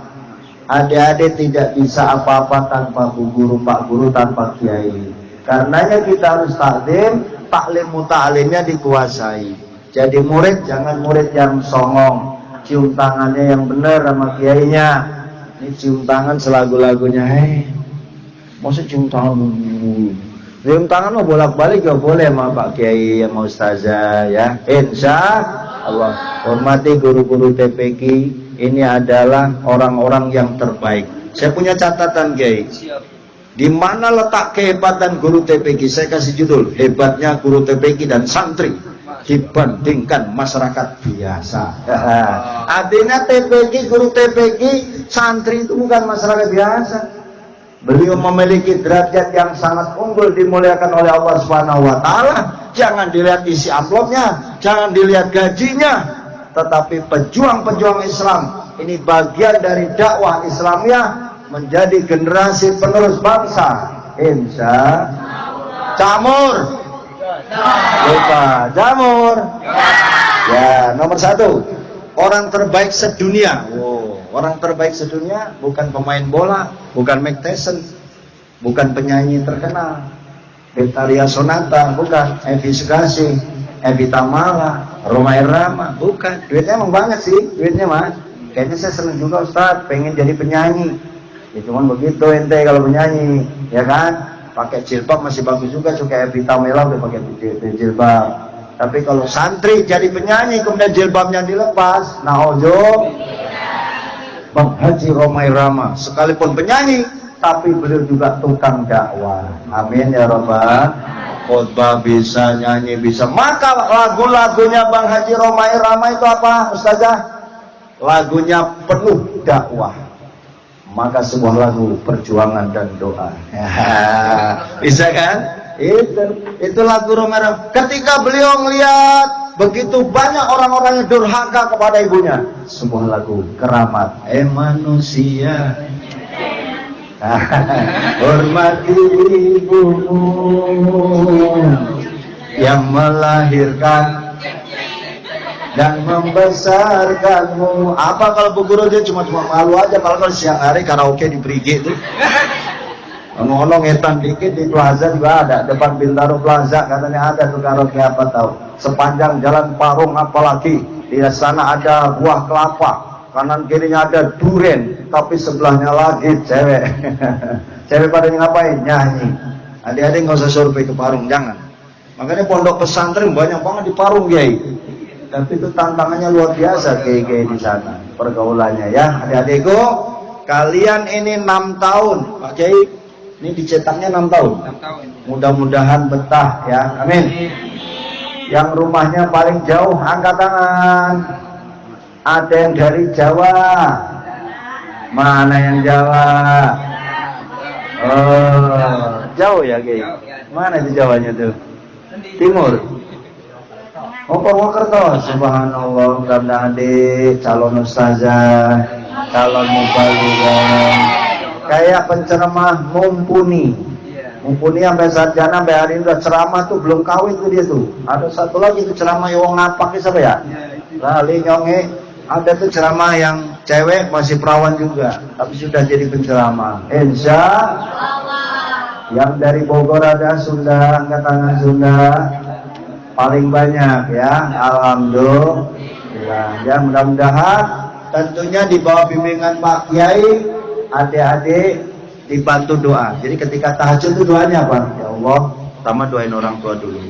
Adik-adik tidak bisa apa-apa tanpa guru, pak guru, tanpa kiai. Karenanya kita harus taklim, taklim muta'alimnya dikuasai. Jadi murid jangan murid yang songong, cium tangannya yang benar sama kiainya. Ini cium tangan selagu-lagunya, maksud cium tangan dulu. Cium tangan mau bolak-balik gak boleh sama Pak Kiai, sama Ustazah ya. Insya Allah. Hormati guru-guru TPQ. Ini adalah orang-orang yang terbaik. Saya punya catatan Kiai. Di mana letak kehebatan guru TPQ? Saya kasih judul, hebatnya guru TPQ dan santri dibandingkan masyarakat biasa. Artinya TPQ, guru TPQ, santri itu bukan masyarakat biasa. Beliau memiliki derajat yang sangat unggul, dimuliakan oleh Allah Subhanahu wa taala. Jangan dilihat isi amplopnya, jangan dilihat gajinya, tetapi pejuang-pejuang Islam ini bagian dari dakwah Islamiyah menjadi generasi penerus bangsa. Insya Jamur. Lupa Jamur. Ya, nomor 1. Orang terbaik sedunia. Orang terbaik sedunia bukan pemain bola, bukan Mike Tyson, bukan penyanyi terkenal, Betharia Sonata, bukan Evi Sugasi, Evi Tamala, Roma Irama, bukan. Duitnya emang banget sih, duitnya mah. Kayaknya saya seneng juga Ustaz, pengen jadi penyanyi. Ya cuman begitu ente kalau penyanyi, ya kan? Pakai jilbab masih bagus juga, suka Evi Tamala udah pakai jilbab. Tapi kalau santri jadi penyanyi kemudian jilbabnya dilepas, nah ojo. Bang Haji Roma Irama sekalipun penyanyi tapi beliau juga tukang dakwah. Amin ya Rabbal. Khotbah bisa, nyanyi bisa. Maka lagu-lagunya Bang Haji Roma Irama itu apa Ustazah? Lagunya penuh dakwah. Maka sebuah lagu perjuangan dan doa. Bisa kan? Itu lagu Roma Irama. Ketika beliau melihat begitu banyak orang-orang yang durhaka kepada ibunya, sebuah lagu keramat. Manusia, hormati ibumu yang melahirkan dan membesarkanmu. Apa kalau Bu Guru dia cuma malu aja kalau siang hari karaoke di Brigi itu. Ngomong ngetan dikit di Plaza juga ada, depan Bintaro Plaza katanya ada tuh karaoke apa tahu. Sepanjang jalan Parung apalagi di sana ada buah kelapa, kanan kirinya ada duren, tapi sebelahnya lagi cewek. Cewek pada ngapain? Nyanyi. Adik-adik nggak usah survei ke Parung, jangan. Makanya pondok pesantren banyak banget di Parung, Kiai. Tapi itu tantangannya luar biasa, Kiai di sana. Pergaulannya ya, adik-adikku, kalian ini 6 tahun, Pak Kiai. Ini dicetaknya 6 tahun. 6 tahun. Mudah-mudahan betah ya. Amin. Yang rumahnya paling jauh angkat tangan. Ada yang dari Jawa? Mana yang Jawa? Oh, jauh ya, Kiai. Mana di Jawanya tuh? Timur. Oh, Purwokerto. Subhanallah, mudah-mudahan di calon ustazah, calon mubalighah. Kayak penceramah mumpuni sampai sarjana, sampai hari ini udah ceramah tuh belum kawin tuh dia tuh. Ada satu lagi tuh ceramah yang ngapak siapa ya? Lali nyonge. Ada tuh ceramah yang cewek masih perawan juga, tapi sudah jadi penceramah. Insya Allah. Yang dari Bogor ada Sunda, angkat tangan Sunda paling banyak ya. Alhamdulillah. Ya mudah-mudahan tentunya di bawah bimbingan Pak Kiai, adik-adik dibantu doa. Jadi ketika tahajud itu doanya apa? Ya Allah, pertama doain orang tua dulu.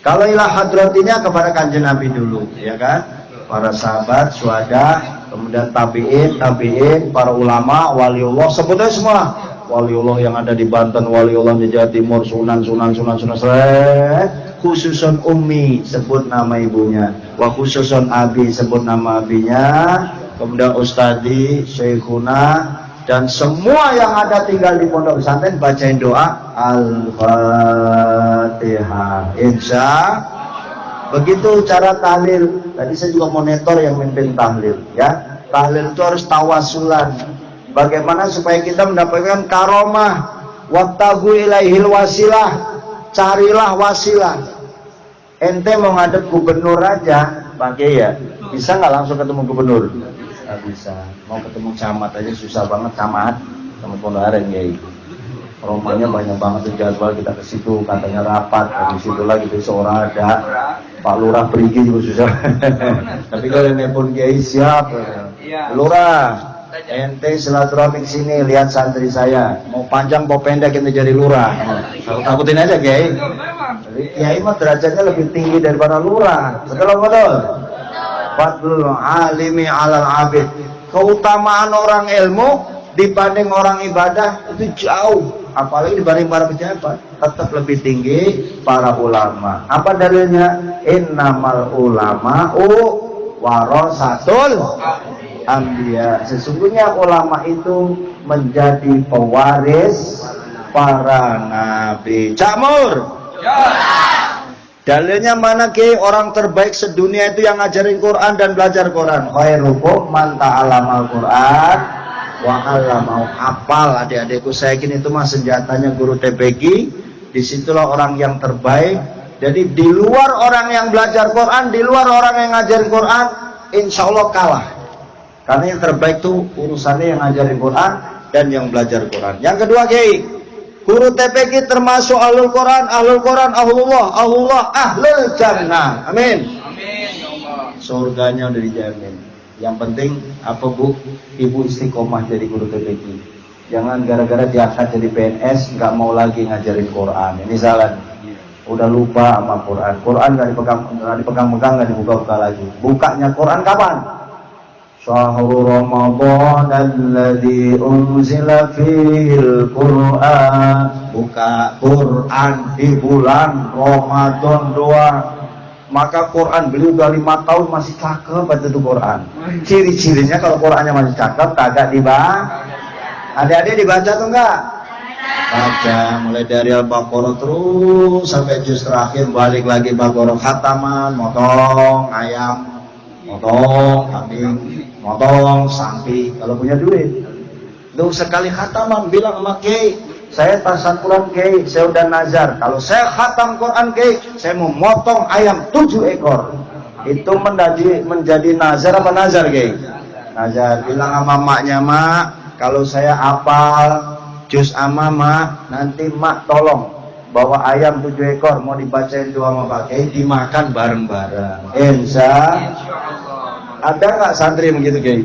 Kalau ilah hadratinya kepada kanjeng Nabi dulu, ya kan? Para sahabat, syuhada, kemudian tabi'in, para ulama, waliullah, sebutnya semua. Waliullah yang ada di Banten, waliullah di Jawa Timur, sunan, khususun ummi sebut nama ibunya, wa khususun abi sebut nama abinya, kemudian ustadi, syekhuna, dan semua yang ada tinggal di pondok pesantren bacain doa Al-Fatihah. Insya begitu cara tahlil. Tadi saya juga monitor yang memimpin tahlil, ya. Tahlil itu harus tawasulan. Bagaimana supaya kita mendapatkan karomah? Wabtagu ilaihil wasilah. Carilah wasilah. Ente mau ngadep gubernur aja, pakai ya. Bisa nggak langsung ketemu gubernur? Nggak bisa. Mau ketemu camat aja susah banget, camat sama Pondaren ya. Romanya banyak banget tuh jadwal, kita ke situ katanya rapat, di situ lagi besok orang ada. Pak Lurah pergi juga susah. Tapi kalau nelpon Kiai siap. Lurah, ente silaturahmi ke sini, lihat santri saya. Mau panjang mau pendek ente jadi lurah. Takutin aja Kiai. Kiai mah derajatnya lebih tinggi daripada lurah. Betul betul. Fadlul alimi alal abid. Keutamaan orang ilmu dibanding orang ibadah itu jauh. Apalagi dibanding para pejabat, tetap lebih tinggi para ulama. Apa dalilnya? Innamal ulama'u warasatul anbiya. Sesungguhnya ulama itu menjadi pewaris para nabi. Camur. Dalilnya mana Ki? Orang terbaik sedunia itu yang ngajarin Quran dan belajar Quran. Khairukum man ta'allamal Quran wa 'allamau. Hafal adik-adikku, saya yakin itu mah senjatanya guru TPQ. Disitulah orang yang terbaik. Jadi di luar orang yang belajar Quran, di luar orang yang ngajarin Quran, insya Allah kalah. Karena yang terbaik itu urusannya yang ngajarin Quran dan yang belajar Quran. Yang kedua Ki, guru TPQ termasuk ahlul Quran, ahlullah, ahlul jannah. Amin. Surganya udah dijamin. Yang penting apa Bu? Ibu istiqomah jadi guru TPQ. Jangan gara-gara diangkat jadi PNS nggak mau lagi ngajarin Quran. Ini salah. Udah lupa sama Quran. Quran nggak dipegang-pegang, nggak dibuka-buka lagi. Bukanya Quran kapan? Syahrul Ramadan alladzi unzila fihil Quran. Buka Quran di bulan Ramadan doang. Maka Quran beliau udah 5 tahun masih cakep baca itu Quran. Ciri-cirinya kalau Qurannya masih cakep kagak dibaca. Adik-adik dibaca tuh enggak? Baca mulai dari Al-Baqarah terus sampai juz terakhir, balik lagi Baqarah, khataman, motong ayam, motong kambing, motong sapi kalau punya duit. Tuh sekali khataman bilang sama Kiai, saya tasan Quran Kiai, saya udah nazar. Kalau saya khatam Quran Kiai, saya mau motong ayam 7 ekor. Itu menjadi nazar apa nazar Kiai? Nazar. Bilang sama maknya, Mak, kalau saya hafal juz amma Mak, nanti Mak tolong bawa ayam 7 ekor mau dibacain doa sama Pak Kiai, dimakan bareng-bareng. Insya ada nggak santri begitu Kiai?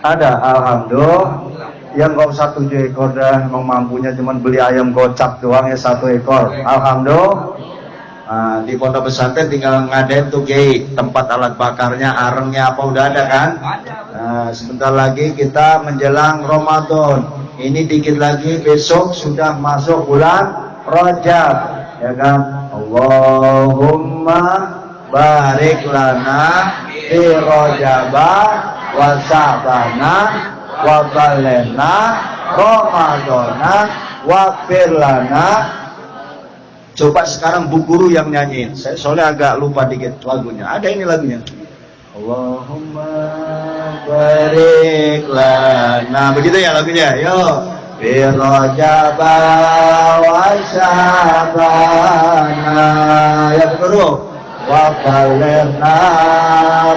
Ada. Alhamdulillah. Yang nggak usah 7 ekor dah, mau mampunya cuman beli ayam gocap doang ya 1 ekor. Alhamdulillah. Nah, di pondok pesantren tinggal ngadain tuh Kiai, tempat alat bakarnya, arengnya apa udah ada kan? Nah, sebentar lagi kita menjelang Ramadan. Ini dikit lagi besok sudah masuk bulan Rajab, ya kan? Allahumma barik lana fi Rajaba wa Sya'bana wa balena Ramadana wa firlana. Coba sekarang Bu Guru yang nyanyiin. Saya soalnya agak lupa dikit lagunya. Ada ini lagunya. Allahumma barik lana. Begitu ya lagunya. Yo. Fi Rajaba wa Sya'bana. Ya Bu Guru. Wa balena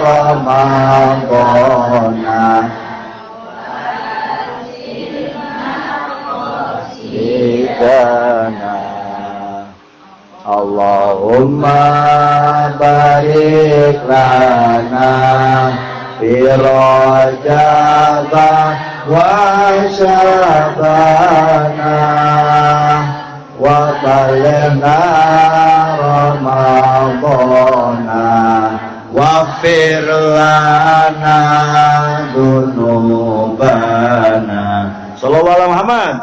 Ramadana. Dana Allahumma barik lana fi Rajab wa Sya'bana wa balighna Ramadana waghfir lana dzunubana. Shallallahu alaihi Muhammad.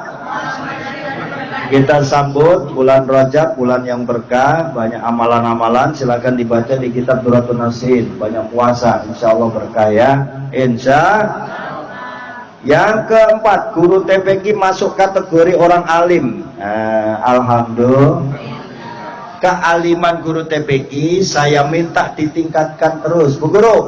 Kita sambut bulan Rajab, bulan yang berkah, banyak amalan-amalan. Silakan dibaca di kitab Duratun Nasin. Banyak puasa, insya Allah berkah ya. Insya. Yang keempat, guru TPQ masuk kategori orang alim. Alhamdulillah. Kealiman guru TPQ saya minta ditingkatkan terus, Bu Guru.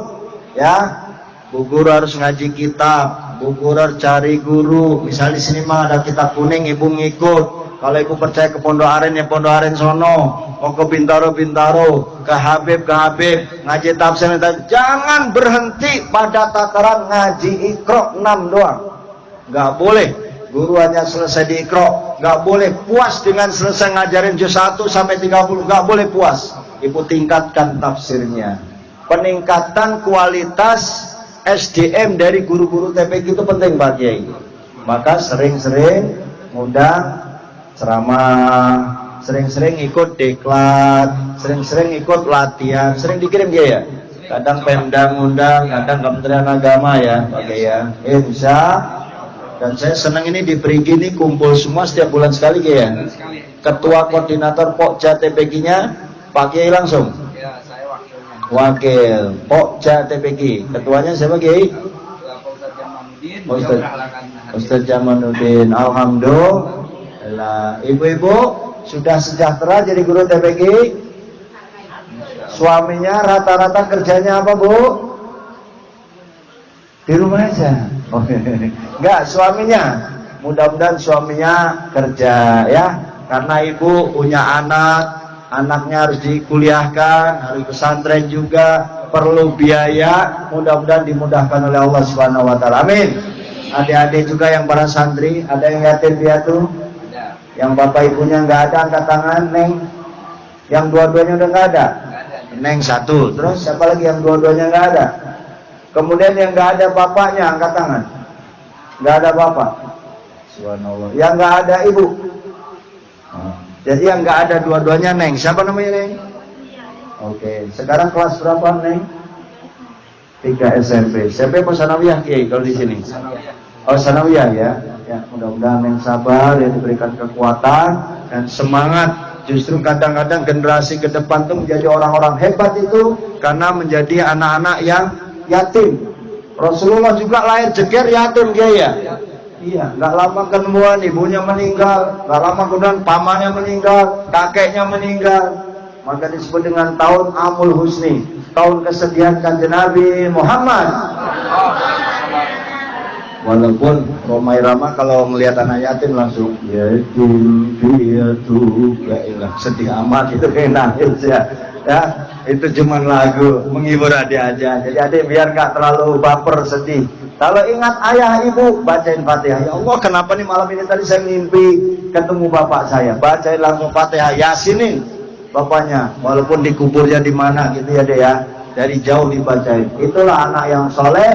Ya, Bu Guru harus ngaji kitab. Bu Guru harus cari guru. Misalnya di sini mah ada kitab kuning, ibu ngikut. Kalau ibu percaya ke Pondok Aren, ya Pondok Aren sono. Mau ke Bintaro, Bintaro. Ke Habib, ngaji tafsir. Jangan berhenti pada tataran ngaji Iqra 6 doang. Nggak boleh. Guru hanya selesai di Iqra. Nggak boleh puas dengan selesai ngajarin juz 1 sampai 30. Nggak boleh puas. Ibu tingkatkan tafsirnya. Peningkatan kualitas SDM dari guru-guru TPQ itu penting Pak Kiai. Maka sering-sering ngundang ceramah, sering-sering ikut diklat, sering-sering ikut latihan, sering dikirim dia ya. Kadang Pemda ngundang, kadang Kementerian Agama ya, Pak Kiai ya. Insya. Dan saya senang ini diberi gini kumpul semua setiap bulan sekali ya. Ketua koordinator Pokja TPQ-nya Pak Kiai langsung. Ya, saya wakilnya. Wakil Pokja TPQ. Ketuanya siapa Kiai? Ustaz Jamanuddin. Alhamdulillah. Ibu-ibu sudah sejahtera jadi guru TPQ? Suaminya rata-rata kerjanya apa Bu? Di rumah aja. Oh, enggak, suaminya. Mudah-mudahan suaminya kerja ya. Karena ibu punya anak, anaknya harus dikuliahkan, harus pesantren juga, perlu biaya. Mudah-mudahan dimudahkan oleh Allah Subhanahu wa taala. Amin. Adik-adik juga yang para santri, ada yang yatim piatu? Yang bapak ibunya enggak ada, angkat tangan, Neng. Yang dua-duanya udah enggak ada? Neng satu. Terus siapa lagi yang dua-duanya enggak ada? Kemudian yang nggak ada bapaknya, angkat tangan. Nggak ada bapak. Subhanallah. Yang nggak ada ibu. Jadi yang nggak ada dua-duanya Neng. Siapa namanya Neng? Oke. Sekarang kelas berapa Neng? 3 SMP. SMP apa sanawiyah Kiai kalau di sini? Oh sanawiyah ya. Ya mudah-mudahan Neng sabar, ya diberikan kekuatan dan semangat. Justru kadang-kadang generasi ke depan tuh menjadi orang-orang hebat itu karena menjadi anak-anak yang yatim. Rasulullah juga lahir jeger yatim dia ya. Iya, nggak lama kemudian ibunya meninggal, nggak lama kemudian pamannya meninggal, kakeknya meninggal. Maka disebut dengan tahun Amul Husni, tahun kesedihan Kanjeng Nabi Muhammad. Walaupun Romai Rama kalau melihat anak yatim langsung yatim piatu, ya ilah sedih amat itu kayak nangis ya. Ya, itu cuma lagu menghibur adik aja. Jadi adik biar nggak terlalu baper sedih. Kalau ingat ayah ibu, bacain Fatihah. Ya Allah, kenapa nih malam ini tadi saya mimpi ketemu bapak saya? Bacain langsung Fatihah, Yasinin bapaknya. Walaupun dikuburnya di mana gitu ya deh ya. Dari jauh dibacain. Itulah anak yang soleh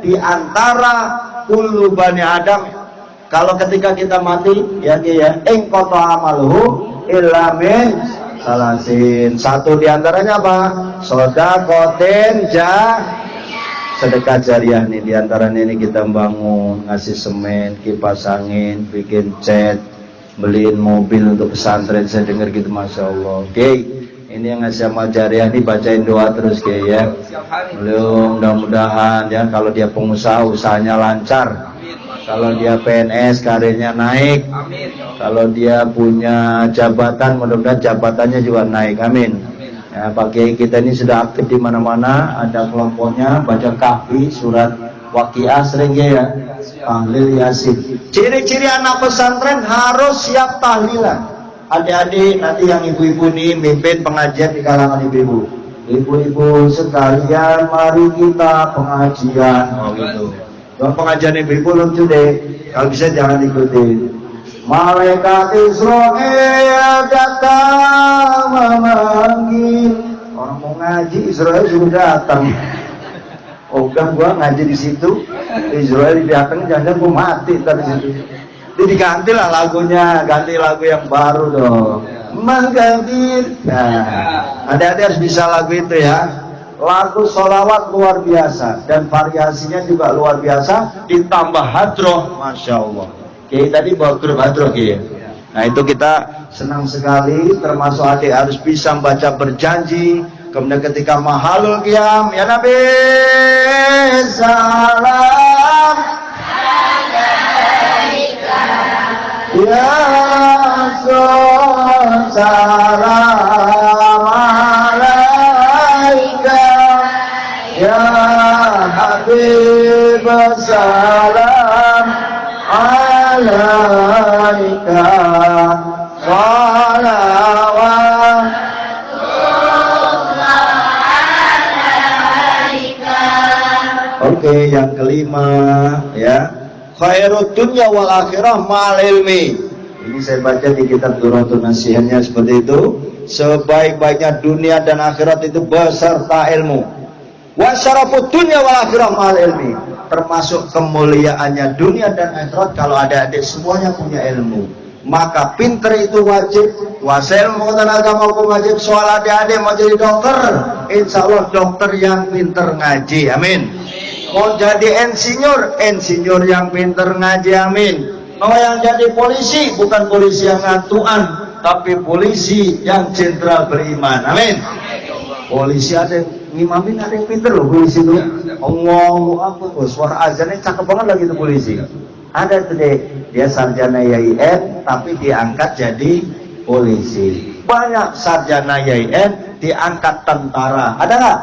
di antara kullu bani Adam. Kalau ketika kita mati, ya ing qata amaluhu illa min salasin. Satu diantaranya apa? Sodakotin sedekah jariah nih. Diantaranya ini kita bangun, ngasih semen, kipas angin, bikin cat, beliin mobil untuk pesantren. Saya dengar gitu, masya Allah. Oke, ini yang ngasih amal jariah nih, bacain doa terus ya. Belum, mudah-mudahan ya kalau dia pengusaha usahanya lancar. Kalau dia PNS karirnya naik. Kalau dia punya jabatan mudah-mudahan jabatannya juga naik. Amin. Ya, Pak Kiai kita ini sudah aktif di mana-mana, ada kelompoknya baca kahfi, surat Waqiah sering ya. Tahlil Yasin. Ciri-ciri anak pesantren harus siap tahlilan. Adik-adik nanti yang ibu-ibu nih mimpin pengajian di kalangan ibu-ibu. Ibu-ibu sekalian mari kita pengajian. Oh gitu. Kalau pengajian ibu-ibu lucu deh. Kalau bisa jangan ikutin. Malaikat Israel datang memanggil. Orang mau ngaji Israel sudah datang. Oh kan gua ngaji di situ. Israel datang jangan gua mati tadi situ. Jadi digantilah lagunya, ganti lagu yang baru dong. Mengganti. Nah, adik-adik harus bisa lagu itu ya. Lagu sholawat luar biasa dan variasinya juga luar biasa. Ditambah hadroh, masya Allah. Kiai tadi bawa grup hadroh Kiai. Nah itu kita senang sekali, termasuk adik harus bisa membaca berjanji. Kemudian ketika mahalul qiyam, ya Nabi salam ya Rasul salam alaika ya Habib salam alaika salawat. Oke, yang kelima ya, khairud dunya wal akhirah ma'al ilmi. Ini saya baca di kitab Durratun Nasihannya seperti itu. Sebaik-baiknya dunia dan akhirat itu beserta ilmu. Wa syarafud dunya wal akhirah ma'al ilmi. Termasuk kemuliaannya dunia dan akhirat kalau adik-adik semuanya punya ilmu. Maka pinter itu wajib. Kuasa ilmu tenaga maupun wajib. Soal adik-adik mau jadi dokter, insya Allah dokter yang pinter ngaji, amin. Mau jadi insinyur yang pinter ngaji, amin. Mau yang jadi polisi, bukan polisi yang ngantuan, tapi polisi yang jenderal beriman, amin. Polisi ada yang ngimamin, ada yang pinter loh polisi itu. Allahu Akbar, suara azannya cakep banget lagi itu polisi. Ada tuh deh, dia sarjana YIN tapi diangkat jadi polisi. Banyak sarjana YIN diangkat tentara, ada nggak?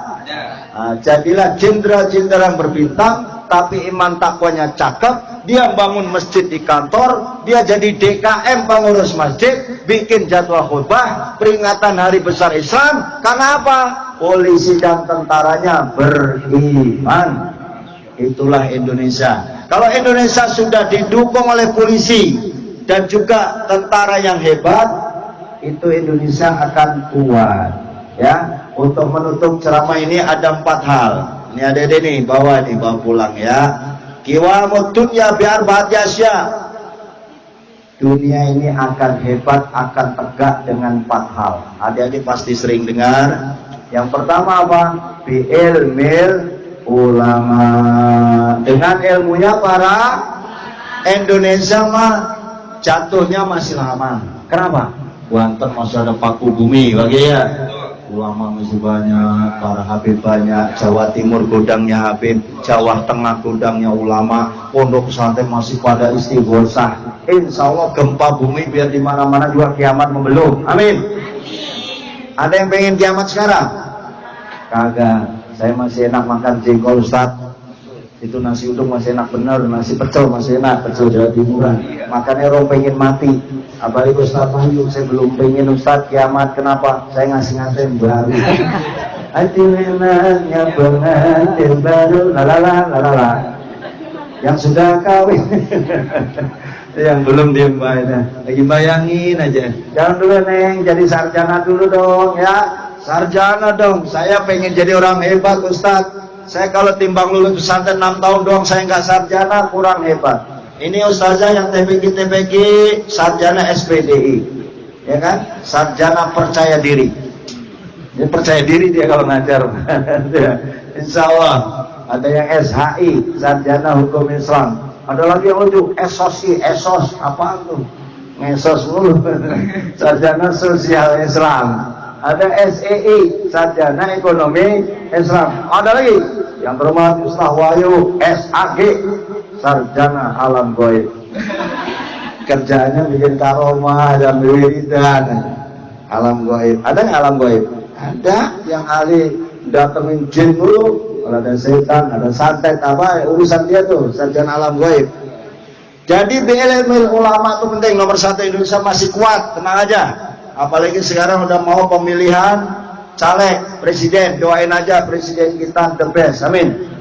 Nah, jadilah jenderal-jenderal yang berbintang, tapi iman takwanya cakep. Dia bangun masjid di kantor, dia jadi DKM pengurus masjid, bikin jadwal khutbah, peringatan hari besar Islam. Karena apa? Polisi dan tentaranya beriman. Itulah Indonesia. Kalau Indonesia sudah didukung oleh polisi dan juga tentara yang hebat, itu Indonesia akan kuat. Ya, untuk menutup ceramah ini ada 4 hal. Ini ada nih, bawa pulang ya. Qiwamud dunya biar bahagia. Dunia ini akan hebat, akan tegak dengan 4 hal. Adik-adik pasti sering dengar. Yang pertama apa? Bi'ilmil ulama. Dengan ilmunya para Indonesia mah jatuhnya masih lama. Kenapa? Banten masih ada paku bumi lagi ya. Ulama masih banyak, para habib banyak. Jawa Timur gudangnya habib, Jawa Tengah gudangnya ulama. Pondok pesantren masih pada istighosah. Insya Allah gempa bumi biar di mana-mana juga kiamat membelum. Amin. Ada yang pengen kiamat sekarang? Kagak. Saya masih enak makan jengkol Ustaz. Itu nasi uduk masih enak bener, nasi pecel masih enak, pecel Jawa Timuran. Makannya orang pengen mati. Apalagi Ustaz Wahyu, saya belum pengen Ustaz kiamat. Kenapa? Saya ngasih nganten baru. Hati enaknya pengantin baru, lalala. Yang sudah kawin, yang belum diem bayar. Lagi bayangin aja. Jangan dulu Neng, jadi sarjana dulu dong ya. Sarjana dong, saya pengen jadi orang hebat Ustadz. Saya kalau timbang lulus pesantren 6 tahun doang saya nggak sarjana, kurang hebat. Ini ustazah yang TPQ sarjana SPDI, ya kan? Sarjana percaya diri. Dia percaya diri dia kalau ngajar. Insya Allah. Ada yang SHI, sarjana hukum Islam. Ada lagi yang lucu, esos apaan tuh? Ngesos mulu. Sarjana sosial Islam. Ada SEI, sarjana ekonomi Islam. Ada lagi yang terhormat Ustaz Wahyu, SAG, sarjana alam gaib. Kerjanya bikin karomah dan wiridan alam gaib. Ada nggak alam gaib? Ada yang ahli datengin jin dulu. Kalau ada setan, ada santet apa urusan dia tuh, sarjana alam gaib. Jadi ilmu ulama itu penting. Nomor 1 Indonesia masih kuat, tenang aja. Apalagi sekarang udah mau pemilihan caleg presiden, doain aja presiden kita the best, amin.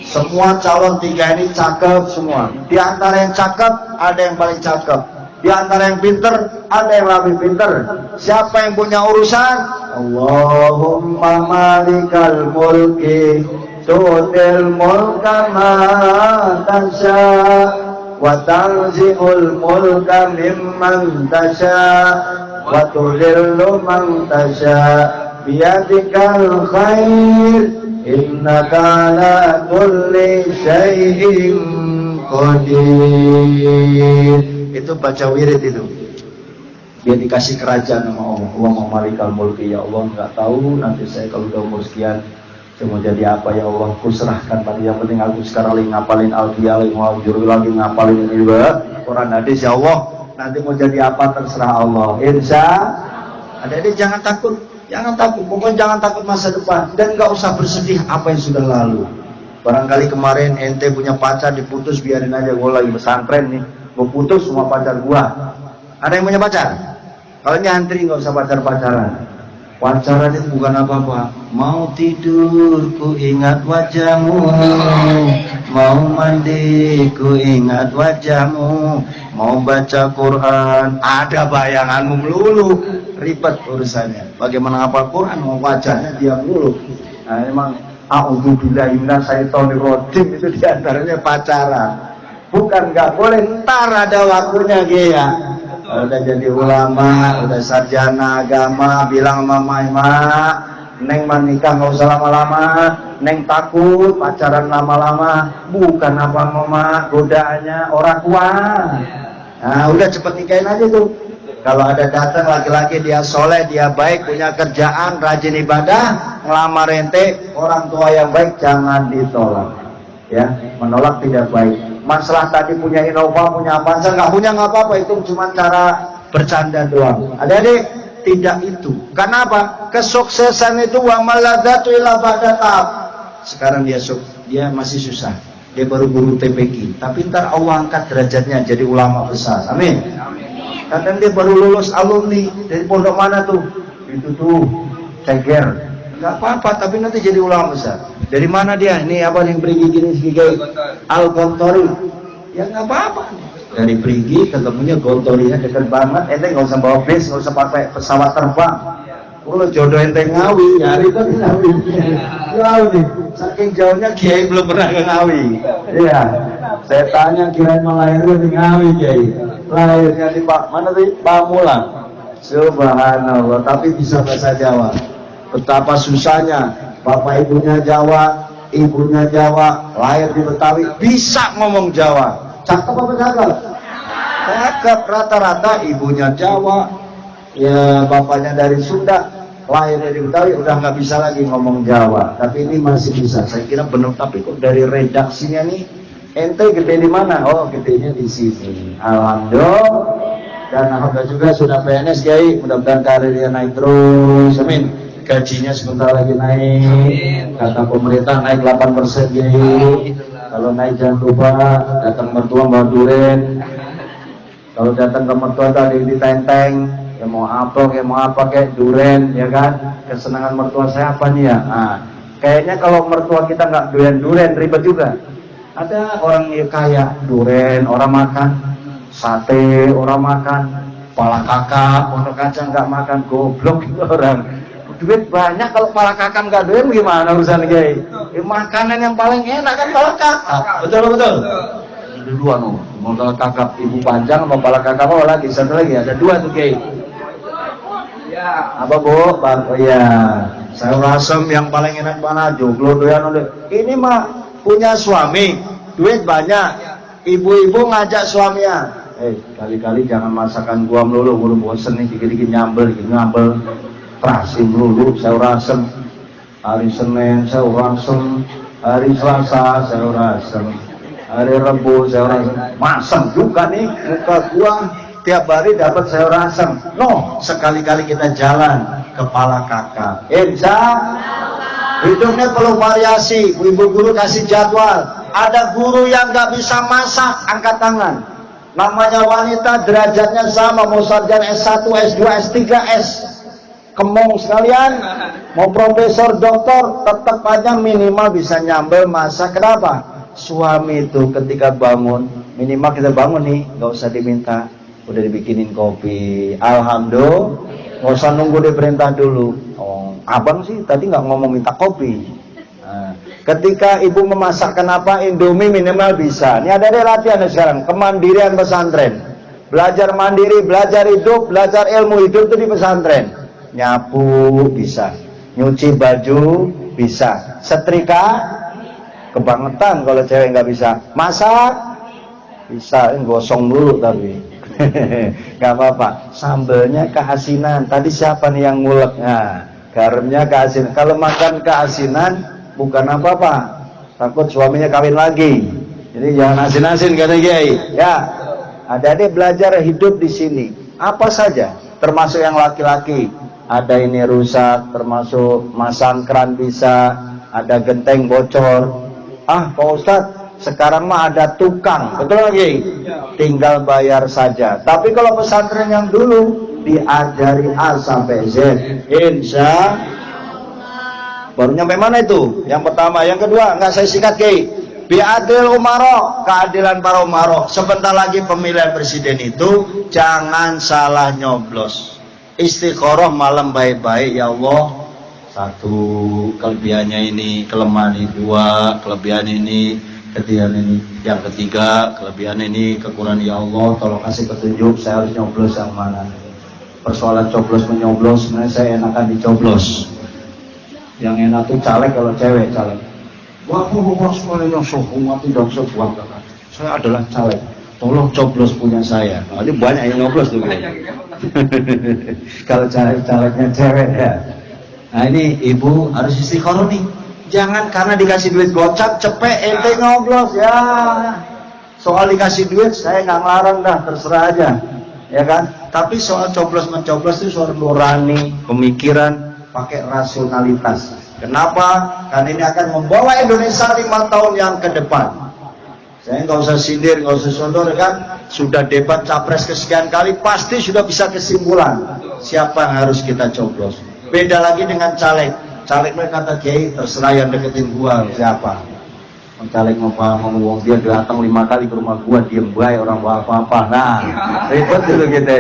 Semua calon 3 ini cakep semua. Di antara yang cakep ada yang paling cakep. Di antara yang pinter ada yang lebih pinter. Siapa yang punya urusan? Allahumma malikal mulki tu'til mulka man tasha wa tanzi'ul mulka mimman tasha wa tudhillu man tasha biyadikal khair innaka ala kulli syai'in qadir. Itu baca wirid itu. dia dikasih kerajaan sama Allah. Allah mau malikal mulki, ya Allah nggak tahu nanti saya kalau udah umur sekian saya mau jadi apa ya Allah, aku serahkan pada yang penting aku sekarang lagi ngapalin Al-Qiyah, lagi ngapalin ini juga Quran hadis ya Allah, nanti mau jadi apa terserah Allah. Insya Adik-adik jangan takut, pokoknya jangan takut masa depan dan nggak usah bersedih apa yang sudah lalu. Barangkali kemarin ente punya pacar diputus, biarin aja, gue lagi pesantren nih, gue putus semua pacar gua. Ada yang punya pacar? Kalau nyantri nggak usah pacaran. Pacaran itu bukan apa-apa. Mau tidur ku ingat wajahmu, mau mandi ku ingat wajahmu, mau baca Quran ada bayanganmu melulu, ribet urusannya. Bagaimana hafal Quran mau wajahnya dia melulu. Nah emang a'udzubillahi minasyaitonirrajim itu diantaranya pacaran. Bukan nggak boleh, ntar ada waktunya dia. Udah jadi ulama, udah sarjana agama, bilang sama mak, neng mah nikah nggak usah lama-lama, neng takut pacaran lama-lama, bukan apa mama, godaannya orang tua. Nah udah cepet nikahin aja tuh. Kalau ada datang laki-laki dia soleh, dia baik, punya kerjaan, rajin ibadah, ngelamar ente, orang tua yang baik jangan ditolak. Ya, menolak tidak baik. Masalah tadi punya Innova, punya Avanza, nggak punya nggak apa-apa, itu cuma cara bercanda doang. Adik-adik, tidak itu. Karena apa? Kesuksesan itu wa maladzatu illa ba'da ta'ab. Sekarang dia masih susah. Dia baru guru TPQ, tapi ntar Allah angkat derajatnya jadi ulama besar. Amin. Kadang dia baru lulus alumni dari pondok mana tuh? Itu tuh Ceger. Nggak apa-apa, tapi nanti jadi ulama besar. Dari mana dia? Ini apa yang pergi gini sebagai Al-Gontori? Ya nggak apa-apa. Dari pergi ketemunya Gontorinya dekat banget. Ente nggak usah bawa bis, nggak usah pakai pesawat terbang. Kalau jodoh ente Ngawi, nyari kan Ngawi. Jauh nih. Saking jauhnya Kiai belum pernah ke Ngawi. Iya. Saya tanya kirain melahirkan di Ngawi Kiai. Lahirnya di mana tuh? Pamulang. Subhanallah. Tapi bisa bahasa Jawa. Betapa susahnya. Bapak ibunya Jawa, ibunya Jawa, lahir di Betawi, bisa ngomong Jawa. Cakep apa cakep? Cakep. Rata-rata ibunya Jawa, ya bapaknya dari Sunda, lahir dari Betawi, udah nggak bisa lagi ngomong Jawa. Tapi ini masih bisa. Saya kira benar, tapi kok dari redaksinya nih, ente gede di mana? Oh, gedenya di sini. Alhamdulillah. Dan alhamdulillah juga sudah PNS Kiai, mudah-mudahan karirnya naik terus. Amin. Gajinya sebentar lagi naik. Kata pemerintah naik 8% Kiai. Kalau naik jangan lupa datang mertua bawa duren. Kalau datang ke mertua tadi di tenteng, ya mau apa kayak duren, ya kan? Kesenangan mertua saya apa nih ya? Nah, kayaknya kalau mertua kita nggak duren ribet juga. Ada orang yang kaya duren, orang makan sate, orang makan pala kakak, pondok kacang nggak makan, goblok itu orang. Duit banyak, kalau pala kakak nggak doyan gimana urusan Kiai? Makanan yang paling enak kan pala kakak. Betul. Ada dua no, pala kakak ibu panjang sama pala kakak apa lagi? Satu lagi ada dua tuh Kiai. Apa Bu? Oh ya, sayur asem yang paling enak mana? Joglo doyan. Ini mah punya suami, duit banyak. Ibu-ibu ngajak suaminya. Kali-kali jangan masakan gua melulu, gua bosen nih dikit-dikit nyambel. Terasi melulu, sayur asem. Hari Senin sayur asem, hari Selasa sayur asem, hari Rabu sayur asem. Masem juga nih muka gua, tiap hari dapat sayur asem. No, sekali-kali kita jalan kepala kakak. Insya hidupnya perlu variasi. Ibu guru kasih jadwal. Ada guru yang nggak bisa masak, angkat tangan. Namanya wanita, derajatnya sama, mau sarjana S1, S2, S3, S. Kemong sekalian, mau profesor, doktor, tetap aja minimal bisa nyambel masak. Kenapa? Suami itu ketika bangun, minimal kita bangun nih, nggak usah diminta, udah dibikinin kopi. Alhamdulillah, nggak usah nunggu diperintah dulu. Oh, abang sih tadi nggak ngomong minta kopi. Nah, ketika ibu memasak, kenapa? Indomie minimal bisa. Ini ada latihan sekarang, kemandirian pesantren. Belajar mandiri, belajar hidup, belajar ilmu hidup itu di pesantren. Nyapu bisa, nyuci baju bisa, setrika kebangetan kalau cewek nggak bisa, masak bisa, gosong dulu tapi Gak apa-apa. Sambelnya keasinan. Tadi siapa nih yang ngulek? Nah, garamnya keasinan. Kalau makan keasinan bukan apa-apa. Takut suaminya kawin lagi. Jadi jangan asin-asin kata Kiai. Ya. Adik-adik belajar hidup di sini. Apa saja, termasuk yang laki-laki. Ada ini rusak, termasuk masang keran bisa, ada genteng bocor. Ah, Pak Ustadz, sekarang mah ada tukang, betul lagi? Tinggal bayar saja. Tapi kalau pesantren yang dulu diajari A sampai Z, insya baru nyampe mana itu? Yang pertama, yang kedua, nggak saya sikat Kiai. Biadil umaro, keadilan para umaro. Sebentar lagi pemilihan presiden itu jangan salah nyoblos. Istiqoroh malam baik-baik, ya Allah. Satu, kelebihannya ini, kelemahan ini dua, kelebihan ini, ketiga ini, yang ketiga, kelebihan ini, kekurangan ya Allah. Tolong kasih petunjuk, saya harus nyoblos yang mana. Persoalan coblos menyoblos, sebenarnya saya enakan dicoblos. Yang enak tuh caleg kalau cewek caleg. Wah, semuanya suhu mati dong sebuah kakak. Saya adalah caleg. Tolong coblos punya saya. Nah, ini banyak yang nyoblos tuh. Kalau calegnya cewek ya. Nah ini ibu harus istiqoroh nih. Jangan karena dikasih duit gocap cepet ente nyoblos ya. Soal dikasih duit saya nggak ngelarang dah, terserah aja, ya kan. Tapi soal coblos mencoblos itu soal nurani, pemikiran, pakai rasionalitas. Kenapa? Karena ini akan membawa Indonesia 5 tahun yang ke depan. Saya nggak usah sindir, nggak usah sodor kan. Sudah debat capres kesekian kali, pasti sudah bisa kesimpulan siapa yang harus kita coblos. Beda lagi dengan caleg. Caleg mereka kata Kiai, terserah yang deketin gua siapa. Caleg ngomong dia datang 5 kali ke rumah gua, diem baik orang apa-apa. Nah, ribet dulu kita.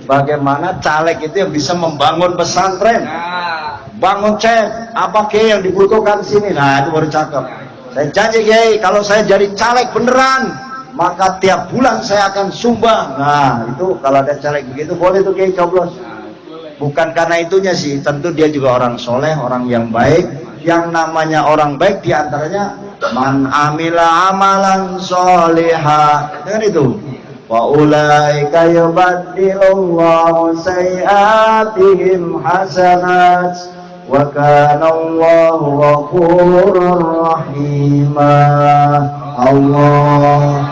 Bagaimana caleg itu yang bisa membangun pesantren, bangun cek, apa Kiai yang dibutuhkan sini. Nah itu baru cakep. Saya janji Kiai, kalau saya jadi caleg beneran, maka tiap bulan saya akan sumbang. Nah itu kalau ada caleg begitu boleh tuh Kiai coblos. Bukan karena itunya sih, tentu dia juga orang soleh, orang yang baik. Yang namanya orang baik diantaranya man amila amalan soliha. Dengar itu. Wa ulaika yubaddilullahu sayiatihim hasanat wa kana Allahu ghafurur rahima. Allah.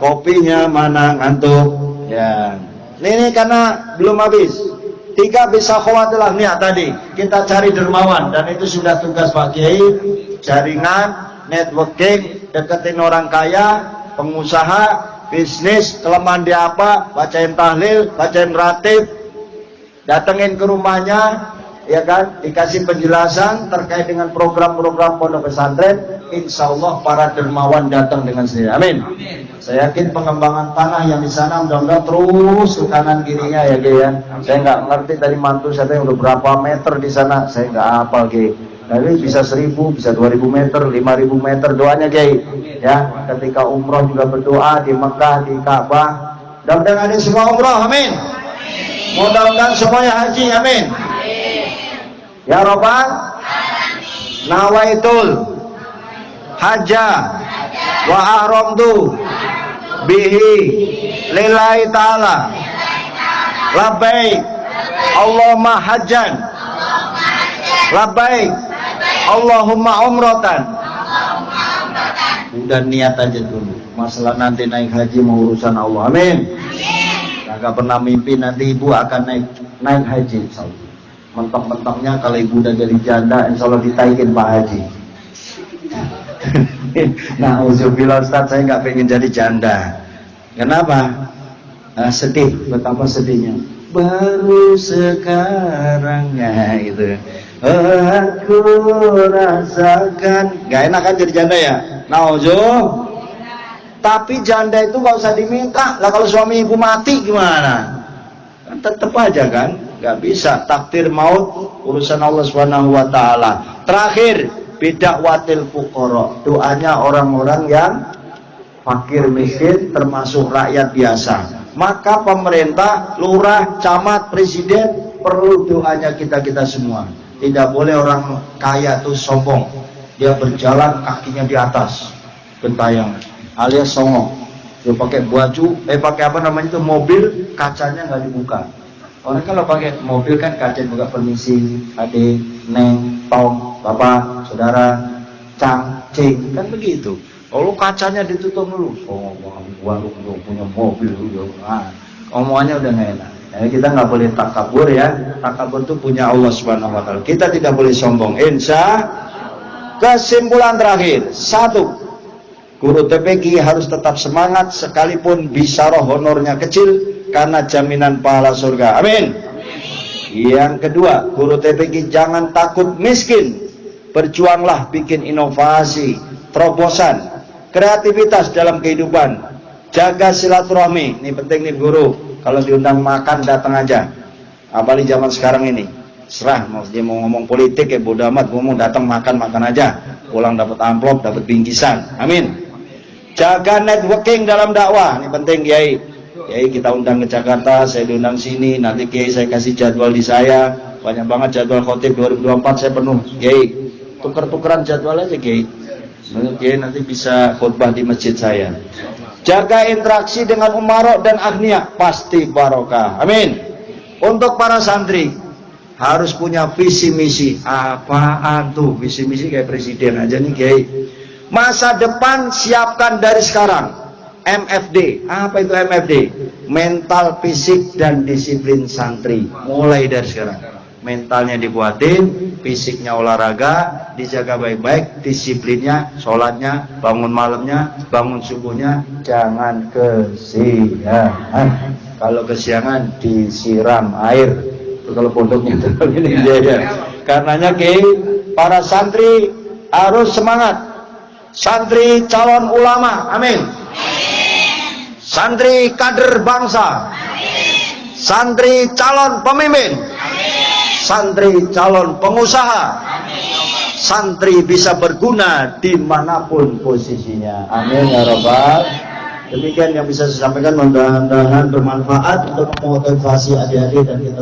Kopinya mana ngantuk? Ya. Ini karena belum habis. 3 bisa khawatilah niat tadi. Kita cari dermawan dan itu sudah tugas Pak Kiai. Jaringan, networking, deketin orang kaya, pengusaha, bisnis, kelemahan dia apa, bacain tahlil, bacain ratib, datengin ke rumahnya, ya kan, dikasih penjelasan terkait dengan program-program pondok pesantren. Insya Allah para dermawan datang dengan sendiri. Amin. Saya yakin pengembangan tanah yang di sana mudah-mudahan terus ke kanan kirinya ya Kiai ya. Saya nggak ngerti tadi mantu saya udah berapa meter di sana, saya nggak hafal Kiai. Tapi bisa 1000, bisa 2000 meter, 5000 meter doanya Kiai. Ya, ketika umroh juga berdoa di Mekah, di Ka'bah. Mudah-mudahan ada semua umroh, amin. Mudah-mudahan semuanya haji, amin. Ya Rabbal nawaitul hajjah wa ahramtu bihi lillahi ta'ala labbaik Allahumma hajjan labbaik Allahumma umratan. Udah niat aja dulu. Masalah nanti naik haji mau urusan Allah. Amin. Gak pernah mimpi nanti ibu akan naik haji. Mentok-mentoknya kalau ibu udah jadi janda, insya Allah ditaikin Pak Haji. Nah, uzubillah Ustaz, saya nggak pengen jadi janda. Kenapa? Sedih. Betapa sedihnya. Baru sekarang ya itu. Aku rasakan. Gak enak kan jadi janda ya? Nauzuh. Tapi janda itu gak usah diminta. Lah kalau suami ibu mati gimana? Kan tetep aja kan? Gak bisa. Takdir maut urusan Allah Subhanahu wa taala. Terakhir, bid'awatil fuqara. Doanya orang-orang yang fakir miskin termasuk rakyat biasa. Maka pemerintah, lurah, camat, presiden perlu doanya kita-kita semua. Tidak boleh orang kaya itu sombong. Dia berjalan kakinya di atas gentayang alias songong. Dia pakai baju, pakai apa namanya itu mobil, kacanya nggak dibuka. Orang kalau pakai mobil kan kaca buka, permisi, adik, neng, tong, bapak, saudara, cang, cing, kan begitu. Kalau kacanya ditutup dulu, gua punya mobil dulu, omongannya udah nggak enak. Jadi kita nggak boleh takabur ya. Takabur itu punya Allah Subhanahu Wa Taala. Kita tidak boleh sombong. Insya. Kesimpulan terakhir, 1. Guru TPQ harus tetap semangat sekalipun bisaroh honornya kecil karena jaminan pahala surga. Amin. Yang kedua, guru TPQ jangan takut miskin. Berjuanglah bikin inovasi, terobosan, kreativitas dalam kehidupan. Jaga silaturahmi. Ini penting nih guru. Kalau diundang makan datang aja. Apalagi zaman sekarang ini. Serah mau dia mau ngomong politik ya bodo amat, ngomong datang makan aja. Pulang dapat amplop, dapat bingkisan. Amin. Jaga networking dalam dakwah. Ini penting Kiai. Kiai kita undang ke Jakarta, saya diundang sini, nanti Kiai saya kasih jadwal di saya. Banyak banget jadwal khotib 2024 saya penuh. Kiai, tuker-tukeran jadwal aja Kiai. Kiai nanti bisa khutbah di masjid saya. Jaga interaksi dengan umarok dan agniya, pasti barokah. Amin. Untuk para santri harus punya visi misi. Apaan tuh visi misi kayak presiden aja nih Kiai. Masa depan siapkan dari sekarang. MFD. Apa itu MFD? Mental, fisik, dan disiplin santri. Mulai dari sekarang. Mentalnya dibuatin, fisiknya olahraga, dijaga baik-baik, disiplinnya, sholatnya, bangun malamnya, bangun subuhnya, jangan kesiangan. Kalau kesiangan disiram air. Itu kalau pondoknya ini ya. Karenanya para santri harus semangat. Santri calon ulama, amin. Santri kader bangsa, santri calon pemimpin, santri calon pengusaha, santri bisa berguna dimanapun posisinya, amin ya Rabbal. Demikian yang bisa saya sampaikan, mudah-mudahan bermanfaat untuk memotivasi adik-adik dan kita